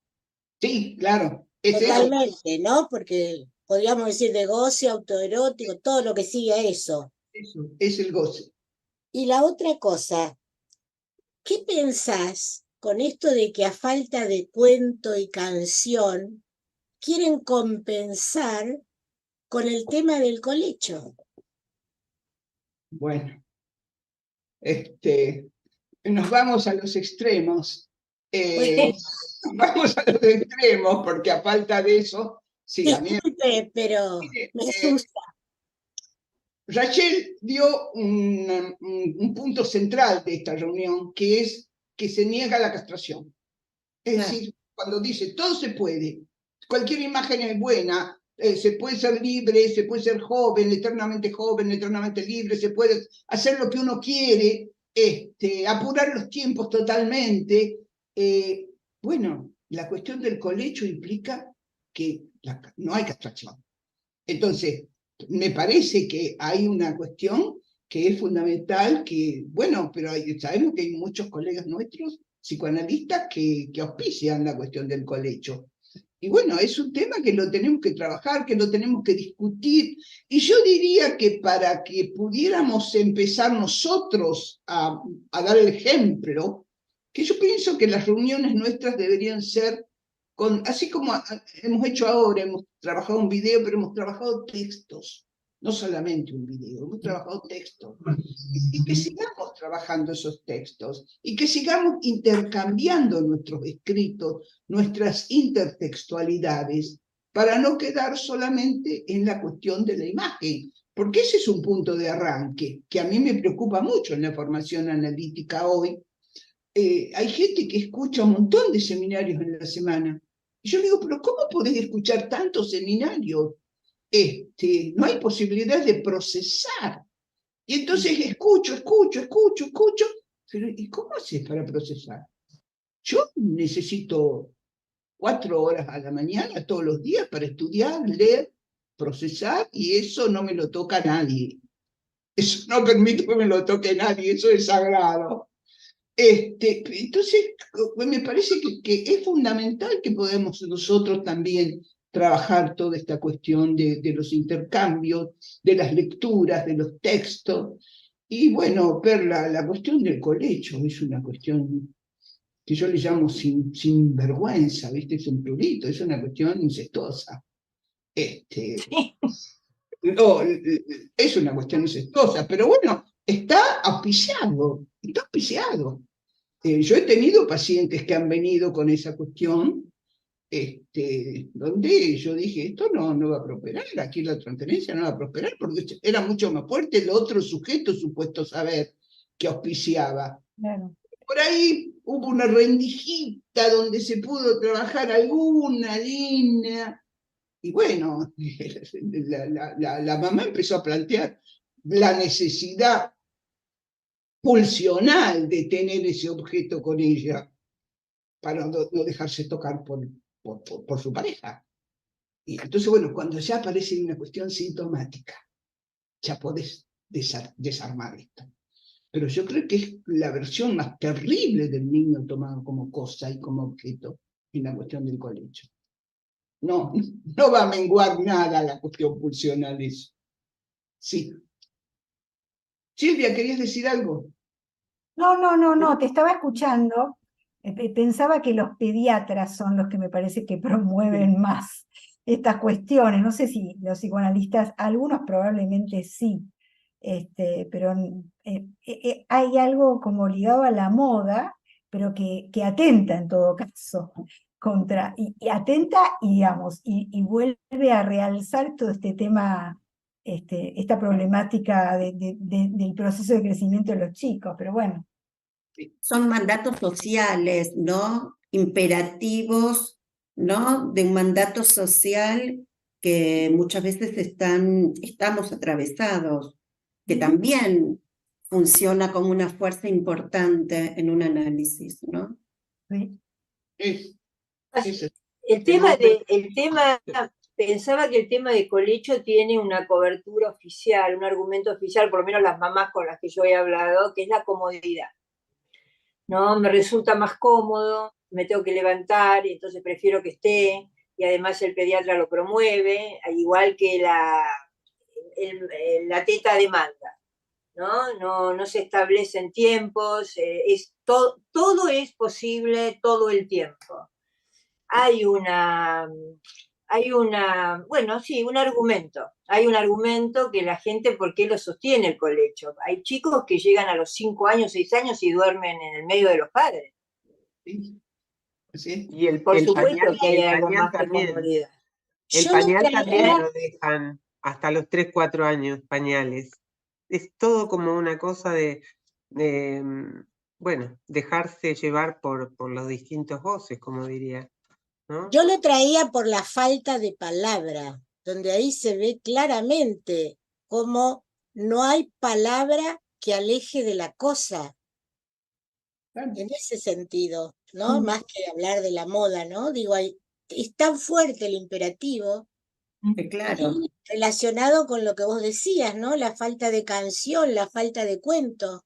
Sí, claro. Es Totalmente, ¿no? Porque podríamos decir de goce, autoerótico, todo lo que sigue a eso. eso, es el goce. Y la otra cosa, ¿qué pensás con esto de que a falta de cuento y canción quieren compensar con el tema del colecho? Bueno, nos vamos a los extremos. Vamos a los extremos, porque a falta de eso, sí, a mí. Disculpe, pero me asusta. Rachel dio un punto central de esta reunión, que es que se niega la castración. Es decir, cuando dice todo se puede, cualquier imagen es buena, se puede ser libre, se puede ser joven, eternamente libre, se puede hacer lo que uno quiere, apurar los tiempos totalmente. Bueno, la cuestión del colecho implica que no hay castración. Entonces, me parece que hay una cuestión que es fundamental, que, bueno, pero sabemos que hay muchos colegas nuestros, psicoanalistas, que auspician la cuestión del colecho. Y bueno, es un tema que lo tenemos que trabajar, que lo tenemos que discutir. Y yo diría que para que pudiéramos empezar nosotros a dar el ejemplo, que yo pienso que las reuniones nuestras deberían ser, así como hemos hecho ahora, hemos trabajado un video, pero hemos trabajado textos, no solamente un video, hemos trabajado textos. Y que sigamos trabajando esos textos, y que sigamos intercambiando nuestros escritos, nuestras intertextualidades, para no quedar solamente en la cuestión de la imagen, porque ese es un punto de arranque que a mí me preocupa mucho en la formación analítica hoy. Hay gente que escucha un montón de seminarios en la semana, y yo digo, pero ¿cómo podés escuchar tantos seminarios? No hay posibilidad de procesar. Y entonces escucho, pero ¿y cómo haces para procesar? Yo necesito 4 horas a la mañana todos los días para estudiar, leer, procesar, y eso no me lo toca nadie. Eso no permito que me lo toque nadie, eso es sagrado. Entonces, me parece que es fundamental que podamos nosotros también trabajar toda esta cuestión de los intercambios, de las lecturas, de los textos, y bueno, ver la cuestión del colecho es una cuestión que yo le llamo sin vergüenza, ¿viste? Es un plurito, es una cuestión incestuosa. No, es una cuestión incestuosa, pero bueno, está auspiciado, está auspiciado. Yo he tenido pacientes que han venido con esa cuestión, donde yo dije, esto no va a prosperar, aquí la transferencia no va a prosperar, porque era mucho más fuerte el otro sujeto supuesto saber que auspiciaba. Claro. Por ahí hubo una rendijita donde se pudo trabajar alguna línea, y bueno, la mamá empezó a plantear la necesidad pulsional de tener ese objeto con ella para no dejarse tocar por su pareja. Y entonces, bueno, cuando ya aparece una cuestión sintomática, ya podés desarmar esto. Pero yo creo que es la versión más terrible del niño tomado como cosa y como objeto en la cuestión del colecho. No va a menguar nada la cuestión pulsional eso. Sí. Silvia, ¿querías decir algo? No, te estaba escuchando. Pensaba que los pediatras son los que me parece que promueven más estas cuestiones. No sé si los psicoanalistas, algunos probablemente sí, pero hay algo como ligado a la moda, pero que atenta en todo caso contra, y atenta, y digamos, y vuelve a realzar todo este tema, esta problemática del proceso de crecimiento de los chicos, pero bueno. Son mandatos sociales, ¿no? Imperativos, ¿no? De un mandato social que muchas veces estamos atravesados, que también funciona como una fuerza importante en un análisis, ¿no? Sí. Pensaba que el tema de colecho tiene una cobertura oficial, un argumento oficial, por lo menos las mamás con las que yo he hablado, que es la comodidad. ¿No? Me resulta más cómodo, me tengo que levantar, y entonces prefiero que esté, y además el pediatra lo promueve, igual que la teta demanda, ¿no? No se establecen tiempos, todo es posible todo el tiempo. Hay un argumento que la gente, ¿por qué lo sostiene el colecho? Hay chicos que llegan a los 5 años, 6 años y duermen en el medio de los padres. Sí. Sí. Y Por supuesto pañal, que hay algo pañal más también. que comodidad. El pañal también lo dejan hasta los 3, 4 años, pañales. Es todo como una cosa de bueno, dejarse llevar por los distintos voces, como diría, ¿no? Yo lo traía por la falta de palabra, donde ahí se ve claramente cómo no hay palabra que aleje de la cosa. En ese sentido, ¿no? Más que hablar de la moda, ¿no? Digo, es tan fuerte el imperativo, Claro. y relacionado con lo que vos decías, ¿no? La falta de canción, la falta de cuento.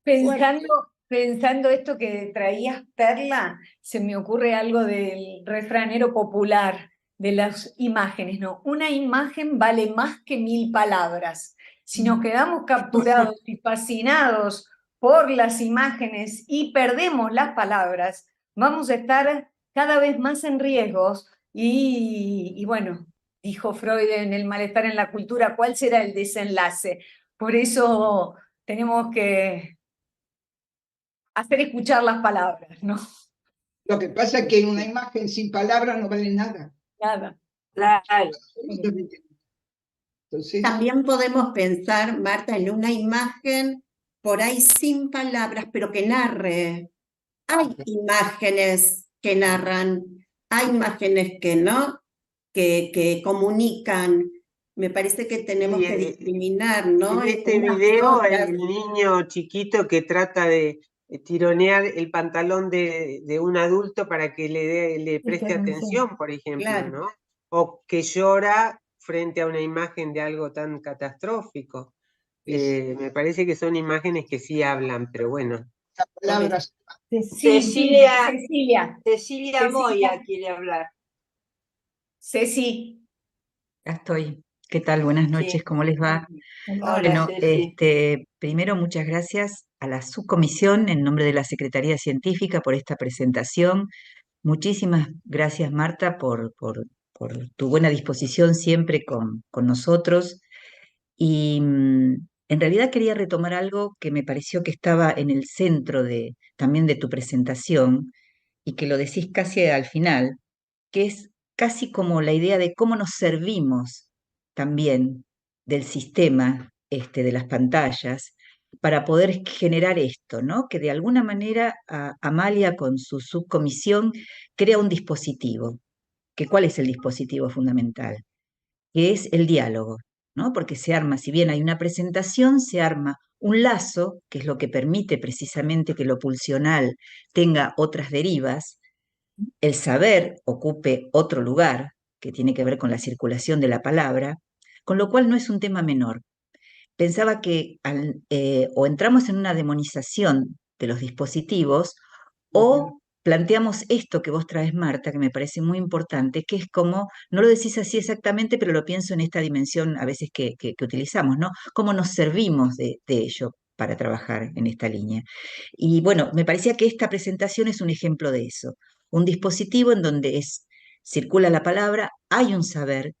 Pensando esto que traías, Perla, se me ocurre algo del refranero popular de las imágenes, ¿no? Una imagen vale más que 1000 palabras. Si nos quedamos capturados y fascinados por las imágenes y perdemos las palabras, vamos a estar cada vez más en riesgos y bueno, dijo Freud en El malestar en la cultura, ¿cuál será el desenlace? Por eso tenemos que hacer escuchar las palabras, ¿no? Lo que pasa es que una imagen sin palabras no vale nada. Nada. Claro. Entonces, También podemos pensar, Marta, en una imagen por ahí sin palabras, pero que narre. Hay imágenes que narran, hay imágenes que no, que comunican. Me parece que tenemos que discriminar, ¿no? En este Unas y video, otras. el niño chiquito que trata de tironear el pantalón de un adulto para que le preste atención, por ejemplo, Claro. ¿no? O que llora frente a una imagen de algo tan catastrófico. Me parece que son imágenes que sí hablan, pero bueno. las palabras. Cecilia Moya quiere hablar. Ceci. Ya estoy. ¿Qué tal? Buenas noches, Sí. ¿cómo les va? Hola, Bueno, Ceci. primero muchas gracias a la subcomisión en nombre de la Secretaría Científica por esta presentación. Muchísimas gracias, Marta, por tu buena disposición siempre con nosotros. Y en realidad quería retomar algo que me pareció que estaba en el centro también de tu presentación y que lo decís casi al final, que es casi como la idea de cómo nos servimos también del sistema de las pantallas para poder generar esto, ¿no? Que de alguna manera Amalia con su subcomisión crea un dispositivo. ¿Cuál es el dispositivo fundamental? Que es el diálogo, ¿no? Porque se arma, si bien hay una presentación, se arma un lazo, que es lo que permite precisamente que lo pulsional tenga otras derivas, el saber ocupe otro lugar, que tiene que ver con la circulación de la palabra, con lo cual no es un tema menor. Pensaba que o entramos en una demonización de los dispositivos o planteamos esto que vos traes, Marta, que me parece muy importante, que es como, no lo decís así exactamente, pero lo pienso en esta dimensión a veces que utilizamos, ¿no? Cómo nos servimos de ello para trabajar en esta línea. Y bueno, me parecía que esta presentación es un ejemplo de eso, un dispositivo en donde circula la palabra, hay un saber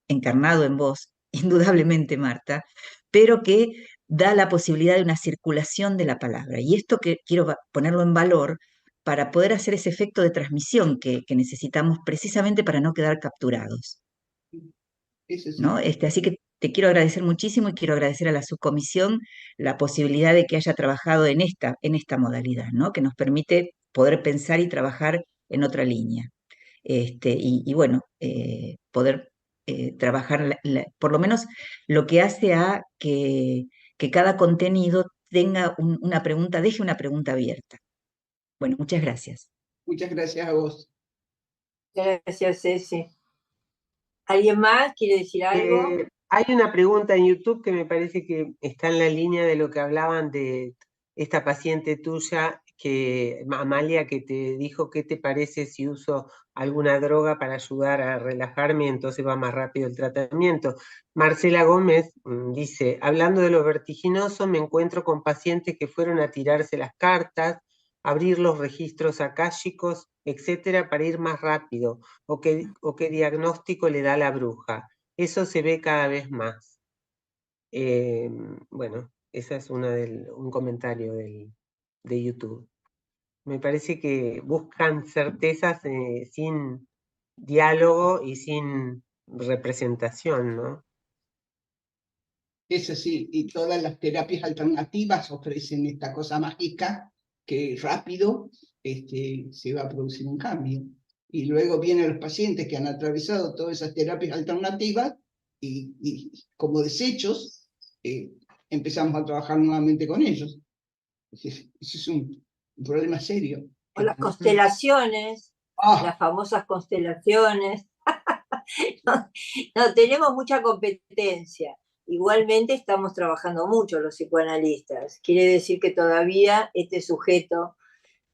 encarnado en vos, indudablemente, Marta, pero que da la posibilidad de una circulación de la palabra. Y esto que quiero ponerlo en valor para poder hacer ese efecto de transmisión que necesitamos precisamente para no quedar capturados. Eso sí. ¿No? Así que te quiero agradecer muchísimo y quiero agradecer a la subcomisión la posibilidad de que haya trabajado en esta modalidad, ¿no? Que nos permite poder pensar y trabajar en otra línea. Y bueno, poder trabajar, por lo menos lo que hace a que cada contenido tenga una pregunta, deje una pregunta abierta. Bueno, muchas gracias. Muchas gracias a vos. Gracias, Ceci. ¿Alguien más quiere decir algo? Hay una pregunta en YouTube que me parece que está en la línea de lo que hablaban de esta paciente tuya, Amalia, que te dijo qué te parece si uso alguna droga para ayudar a relajarme y entonces va más rápido el tratamiento. Marcela Gómez dice, hablando de lo vertiginoso, me encuentro con pacientes que fueron a tirarse las cartas, abrir los registros akáshicos, etcétera, para ir más rápido, o qué diagnóstico le da la bruja. Eso se ve cada vez más. Bueno, ese es un comentario de YouTube. Me parece que buscan certezas sin diálogo y sin representación, ¿no? Es así, y todas las terapias alternativas ofrecen esta cosa mágica que rápido se va a producir un cambio. Y luego vienen los pacientes que han atravesado todas esas terapias alternativas y como desechos empezamos a trabajar nuevamente con ellos. Eso es un problema serio. O las constelaciones. las famosas constelaciones. No, tenemos mucha competencia. Igualmente estamos trabajando mucho los psicoanalistas. Quiere decir que todavía este sujeto,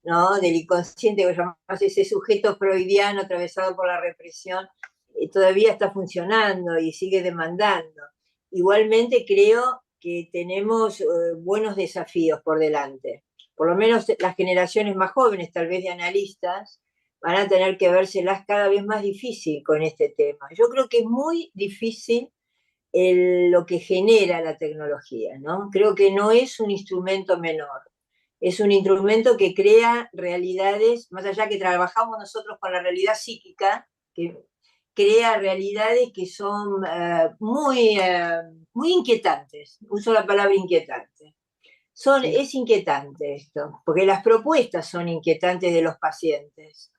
¿no?, del inconsciente, que llamamos ese sujeto freudiano atravesado por la represión, todavía está funcionando y sigue demandando. Igualmente creo que tenemos buenos desafíos por delante. Por lo menos las generaciones más jóvenes, tal vez de analistas, van a tener que vérselas cada vez más difícil con este tema. Yo creo que es muy difícil lo que genera la tecnología, ¿no? Creo que no es un instrumento menor. Es un instrumento que crea realidades, más allá que trabajamos nosotros con la realidad psíquica, que crea realidades que son muy inquietantes. Uso la palabra inquietante. Es inquietante esto, porque las propuestas son inquietantes de los pacientes.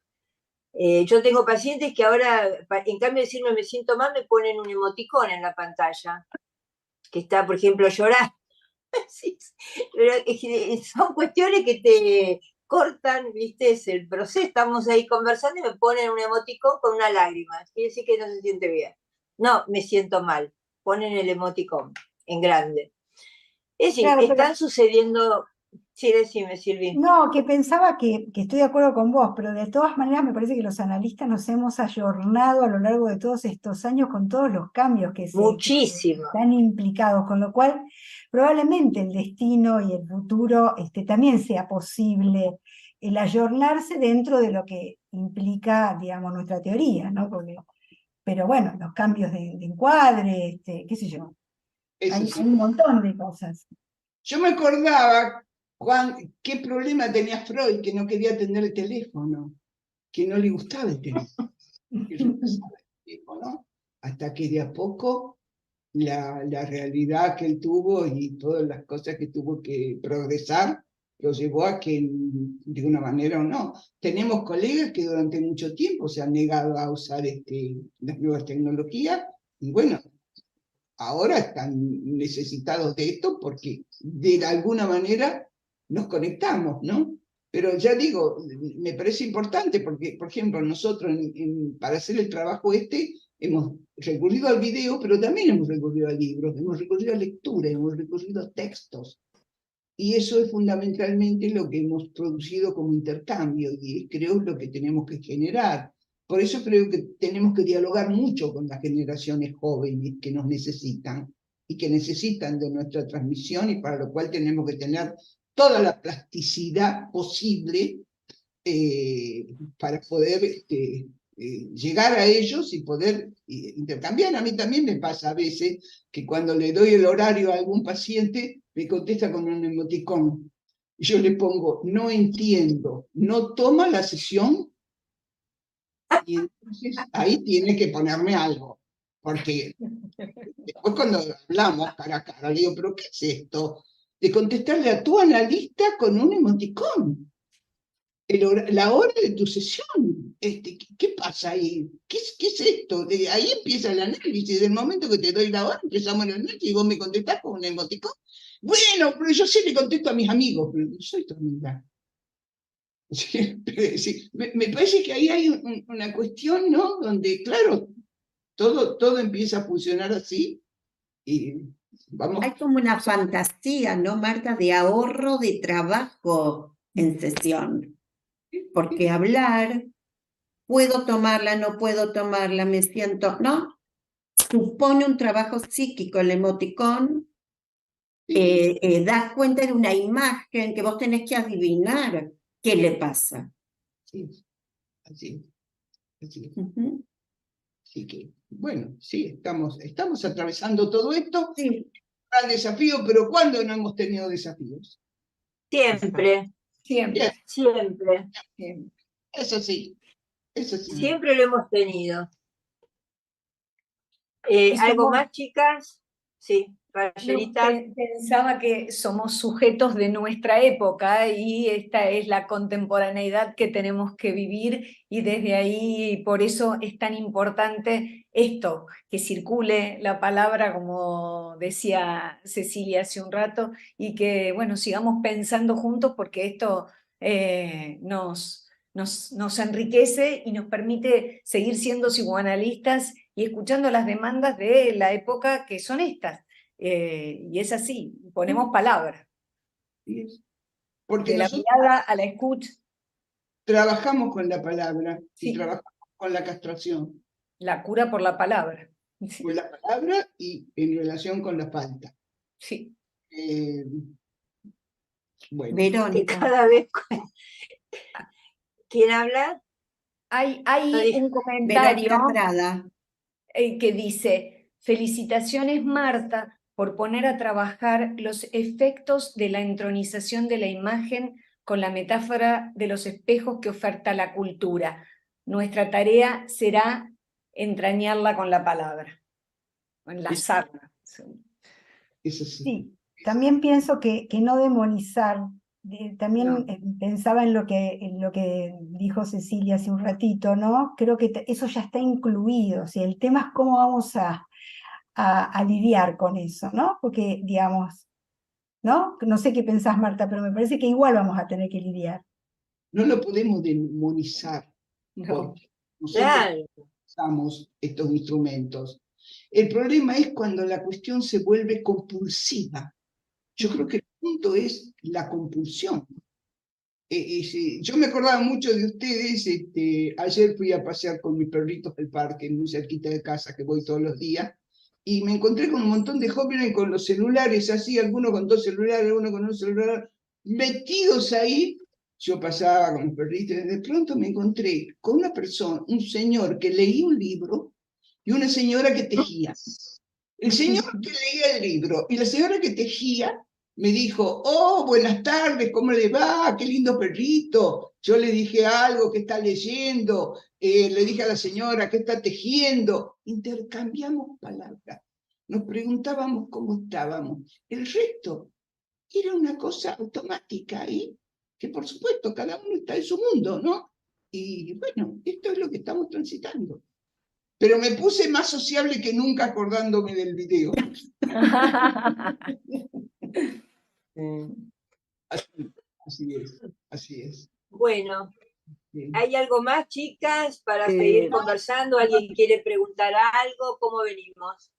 Yo tengo pacientes que ahora, en cambio de decirme me siento mal, me ponen un emoticón en la pantalla, que está, por ejemplo, llorando. Sí, pero son cuestiones que te cortan, ¿viste? Es el proceso. Estamos ahí conversando y me ponen un emoticón con una lágrima. Quiere decir que no se siente bien. No, me siento mal. Ponen el emoticón en grande. Es decir, Claro, pero- están sucediendo. Sí, decime, Silvi. No, que pensaba que estoy de acuerdo con vos, pero de todas maneras me parece que los analistas nos hemos ayornado a lo largo de todos estos años con todos los cambios que Muchísimo. están implicados, con lo cual probablemente el destino y el futuro también sea posible el ayornarse dentro de lo que implica, digamos, nuestra teoría, ¿no? Pero bueno, los cambios de encuadre, qué sé yo, hay un montón de cosas. Yo me acordaba qué problema tenía Freud, que no quería tener el teléfono, que no le gustaba el teléfono, que le gustaba el teléfono, hasta que de a poco la realidad que él tuvo y todas las cosas que tuvo que progresar lo llevó a que, de una manera o no, tenemos colegas que durante mucho tiempo se han negado a usar las nuevas tecnologías, y bueno, ahora están necesitados de esto porque de alguna manera nos conectamos, ¿no? Pero ya digo, me parece importante porque, por ejemplo, nosotros para hacer el trabajo hemos recurrido al video, pero también hemos recurrido a libros, hemos recurrido a lectura, hemos recurrido a textos. Y eso es fundamentalmente lo que hemos producido como intercambio y creo lo que tenemos que generar. Por eso creo que tenemos que dialogar mucho con las generaciones jóvenes que nos necesitan y que necesitan de nuestra transmisión y para lo cual tenemos que tener toda la plasticidad posible para poder llegar a ellos y poder intercambiar. A mí también me pasa a veces que cuando le doy el horario a algún paciente, me contesta con un emoticón. Yo le pongo, no entiendo, no toma la sesión, y entonces ahí tiene que ponerme algo, porque después cuando hablamos cara a cara, le digo, pero ¿qué es esto? De contestarle a tu analista con un emoticón. La hora de tu sesión, ¿qué pasa ahí? ¿Qué es esto? Ahí empieza el análisis, del momento que te doy la hora, empezamos el análisis y vos me contestás con un emoticón. Bueno, pero yo sí le contesto a mis amigos, pero no soy tu amiga. Sí, me parece que ahí hay una cuestión, ¿no? Donde, claro, todo empieza a funcionar así y vamos. Hay como una fantasía, ¿no, Marta, de ahorro de trabajo en sesión? Porque hablar, puedo tomarla, no puedo tomarla, me siento, ¿no? Supone un trabajo psíquico, el emoticón, das cuenta de una imagen que vos tenés que adivinar qué le pasa. Sí, así es. Uh-huh. Así que, bueno, sí, estamos atravesando todo esto. Sí. Gran desafío, pero ¿cuándo no hemos tenido desafíos? Siempre. Siempre. Siempre. Eso sí, eso sí. Siempre lo hemos tenido. ¿Algo más, chicas? Sí, Rayerita. No, pensaba que somos sujetos de nuestra época y esta es la contemporaneidad que tenemos que vivir y desde ahí por eso es tan importante esto, que circule la palabra, como decía Cecilia hace un rato, y que bueno, sigamos pensando juntos porque esto nos nos enriquece y nos permite seguir siendo psicoanalistas y escuchando las demandas de la época que son estas. Y es así, ponemos palabras. Porque De la nosotros mirada a la escucha. trabajamos con la palabra Sí. y trabajamos con la castración. La cura por la palabra. Sí. Con la palabra y en relación con la falta. Sí. Bueno. Que Verónica. cada vez... ¿Quién habla? Hay dijo. un comentario Verónica Prada. que dice: felicitaciones, Marta, por poner a trabajar los efectos de la entronización de la imagen con la metáfora de los espejos que oferta la cultura. Nuestra tarea será entrañarla con la palabra, enlazarla. Eso sí. Sí, también pienso que no demonizar. También No. pensaba en lo que dijo Cecilia hace un ratito, ¿no? Creo que eso ya está incluido. O sea, el tema es cómo vamos a lidiar con eso, ¿no? Porque, digamos, ¿no? No sé qué pensás, Marta, pero me parece que igual vamos a tener que lidiar. No lo podemos demonizar, No. porque nosotros Claro. usamos estos instrumentos. El problema es cuando la cuestión se vuelve compulsiva. Yo creo que el punto es la compulsión. Yo me acordaba mucho de ustedes. Ayer fui a pasear con mis perritos al parque, muy cerquita de casa, que voy todos los días, y me encontré con un montón de jóvenes con los celulares así, algunos con 2 celulares, algunos con un celular, metidos ahí. Yo pasaba con mis perritos y de pronto me encontré con una persona, un señor que leía un libro y una señora que tejía. El señor que leía el libro y la señora que tejía me dijo: oh, buenas tardes, ¿cómo le va? Qué lindo perrito. Yo le dije algo que está leyendo, le dije a la señora que está tejiendo. Intercambiamos palabras, nos preguntábamos cómo estábamos. El resto era una cosa automática ahí, que por supuesto cada uno está en su mundo, ¿no? Y bueno, esto es lo que estamos transitando. Pero me puse más sociable que nunca acordándome del video. Así es. Bueno, Sí. ¿hay algo más, chicas, para Sí. seguir conversando? ¿Alguien quiere preguntar algo? ¿Cómo venimos?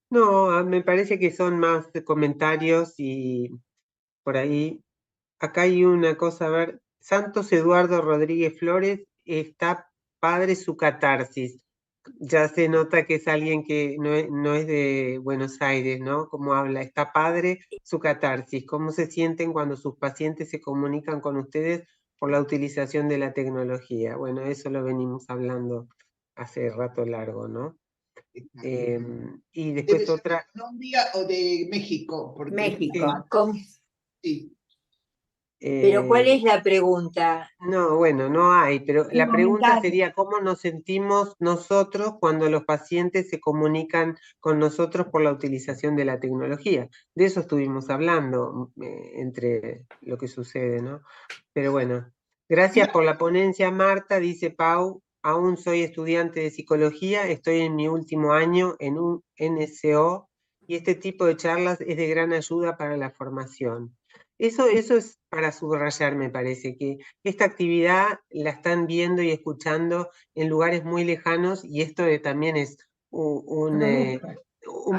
No, me parece que son más comentarios y por ahí. Acá hay una cosa, a ver, Santos Eduardo Rodríguez Flores, está padre su catarsis. Ya se nota que es alguien que no es de Buenos Aires, ¿no? Cómo habla, está padre su catarsis. ¿Cómo se sienten cuando sus pacientes se comunican con ustedes por la utilización de la tecnología? Bueno, eso lo venimos hablando hace rato largo, ¿no? Y después Debe ser otra... de Colombia o de México. Porque, México. Sí. Pero ¿cuál es la pregunta? No, bueno, no hay, pero Un la pregunta comentario. sería cómo nos sentimos nosotros cuando los pacientes se comunican con nosotros por la utilización de la tecnología. De eso estuvimos hablando entre lo que sucede, ¿no? Pero bueno, gracias por la ponencia, Marta, dice Pau. Aún soy estudiante de psicología, estoy en mi último año en un NCO y este tipo de charlas es de gran ayuda para la formación. Eso es para subrayar, me parece, que esta actividad la están viendo y escuchando en lugares muy lejanos y esto también es un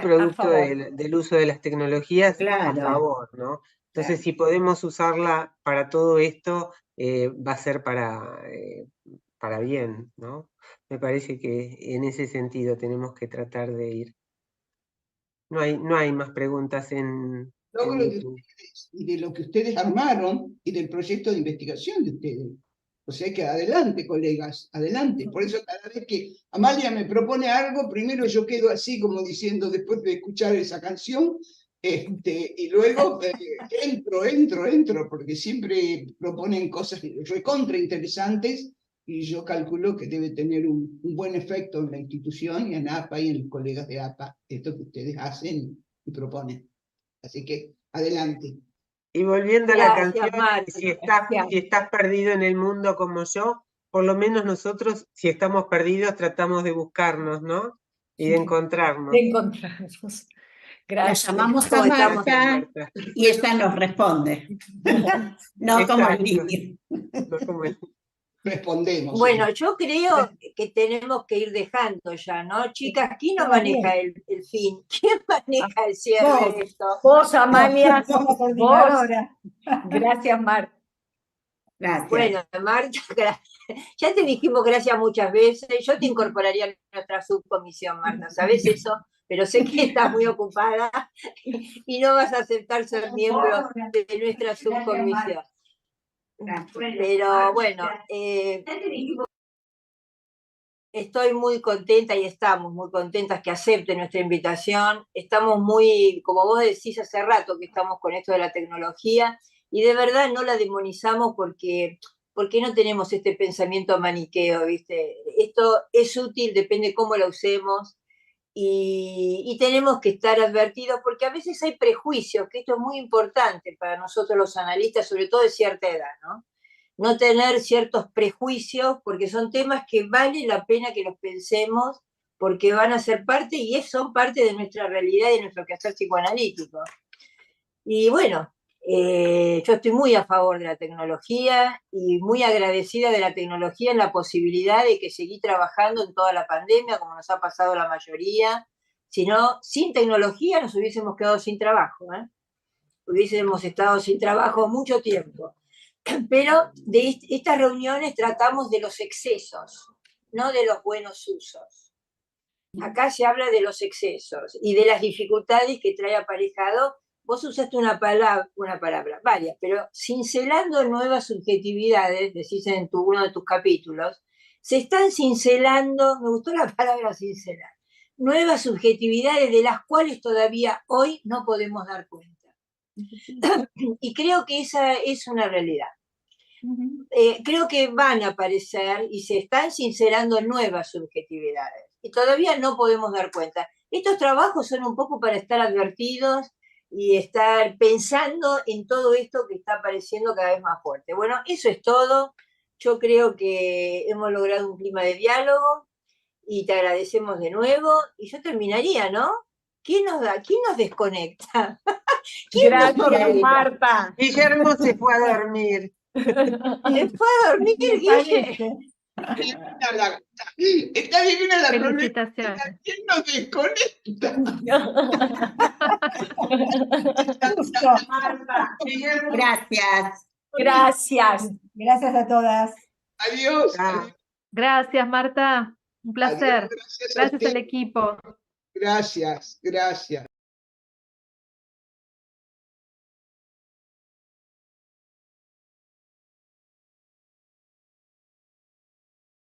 producto del uso de las tecnologías a Claro. favor, ¿no? Entonces, si podemos usarla para todo esto, va a ser para bien, ¿no? Me parece que en ese sentido tenemos que tratar de ir. No hay más preguntas en Logro de YouTube. ustedes y de lo que ustedes armaron y del proyecto de investigación de ustedes. O sea que adelante, colegas, adelante. Por eso cada vez que Amalia me propone algo, primero yo quedo así como diciendo, después de escuchar esa canción, y luego entro, porque siempre proponen cosas recontra interesantes y yo calculo que debe tener un buen efecto en la institución y en APA y en los colegas de APA, esto que ustedes hacen y proponen. Así que, adelante. Y volviendo a la Gracias, canción, Marta. si estás perdido en el mundo como yo, por lo menos nosotros, si estamos perdidos, tratamos de buscarnos, ¿no? Y de encontrarnos. De encontrarnos. La llamamos a ¿Cómo estamos? Marta y ella nos responde. No como el Exacto. niño. No como el- Respondemos. Bueno, yo creo que tenemos que ir dejando ya, ¿no? Chicas, ¿quién no maneja el fin? ¿Quién maneja el cierre de esto? Vos, Amalia, Vamos a coordinar vos. ahora. Gracias, Marta. Gracias. Bueno, Marta, ya te dijimos gracias muchas veces. Yo te incorporaría a nuestra subcomisión, Marta, ¿sabes eso? Pero sé que estás muy ocupada y no vas a aceptar ser miembro de nuestra subcomisión. Pero bueno, estoy muy contenta y estamos muy contentas que acepte nuestra invitación. Estamos muy, como vos decís hace rato, que estamos con esto de la tecnología y de verdad no la demonizamos porque no tenemos este pensamiento maniqueo, ¿viste? Esto es útil, depende cómo la usemos y tenemos que estar advertidos porque a veces hay prejuicios, que esto es muy importante para nosotros los analistas, sobre todo de cierta edad, ¿no? No tener ciertos prejuicios, porque son temas que vale la pena que los pensemos, porque van a ser parte y son parte de nuestra realidad y de nuestro quehacer psicoanalítico. Y bueno, yo estoy muy a favor de la tecnología y muy agradecida de la tecnología en la posibilidad de que seguí trabajando en toda la pandemia, como nos ha pasado a la mayoría. Si no, sin tecnología nos hubiésemos quedado sin trabajo, ¿eh? Hubiésemos estado sin trabajo mucho tiempo. Pero de estas reuniones tratamos de los excesos, no de los buenos usos. Acá se habla de los excesos y de las dificultades que trae aparejado. Vos usaste una palabra, varias, pero cincelando nuevas subjetividades, decís en uno de tus capítulos, se están cincelando, me gustó la palabra cincelar, nuevas subjetividades de las cuales todavía hoy no podemos dar cuenta. Y creo que esa es una realidad. Creo que van a aparecer y se están sincerando nuevas subjetividades y todavía no podemos dar cuenta. Estos trabajos son un poco para estar advertidos y estar pensando en todo esto que está apareciendo cada vez más fuerte. Bueno, eso es todo. Yo creo que hemos logrado un clima de diálogo y te agradecemos de nuevo. Y yo terminaría, ¿no? ¿Quién nos desconecta? ¿Quién nos Gracias, ordena? Marta. Guillermo se fue a dormir. Se fue a dormir, Me Guille. parece. Está divina la Felicitaciones. problemática. ¿Quién nos desconecta? Justo. Gracias. Gracias. Gracias a todas. Adiós. Ah. Gracias, Marta. Un placer. Adiós, gracias a Gracias usted. al equipo. Gracias, gracias.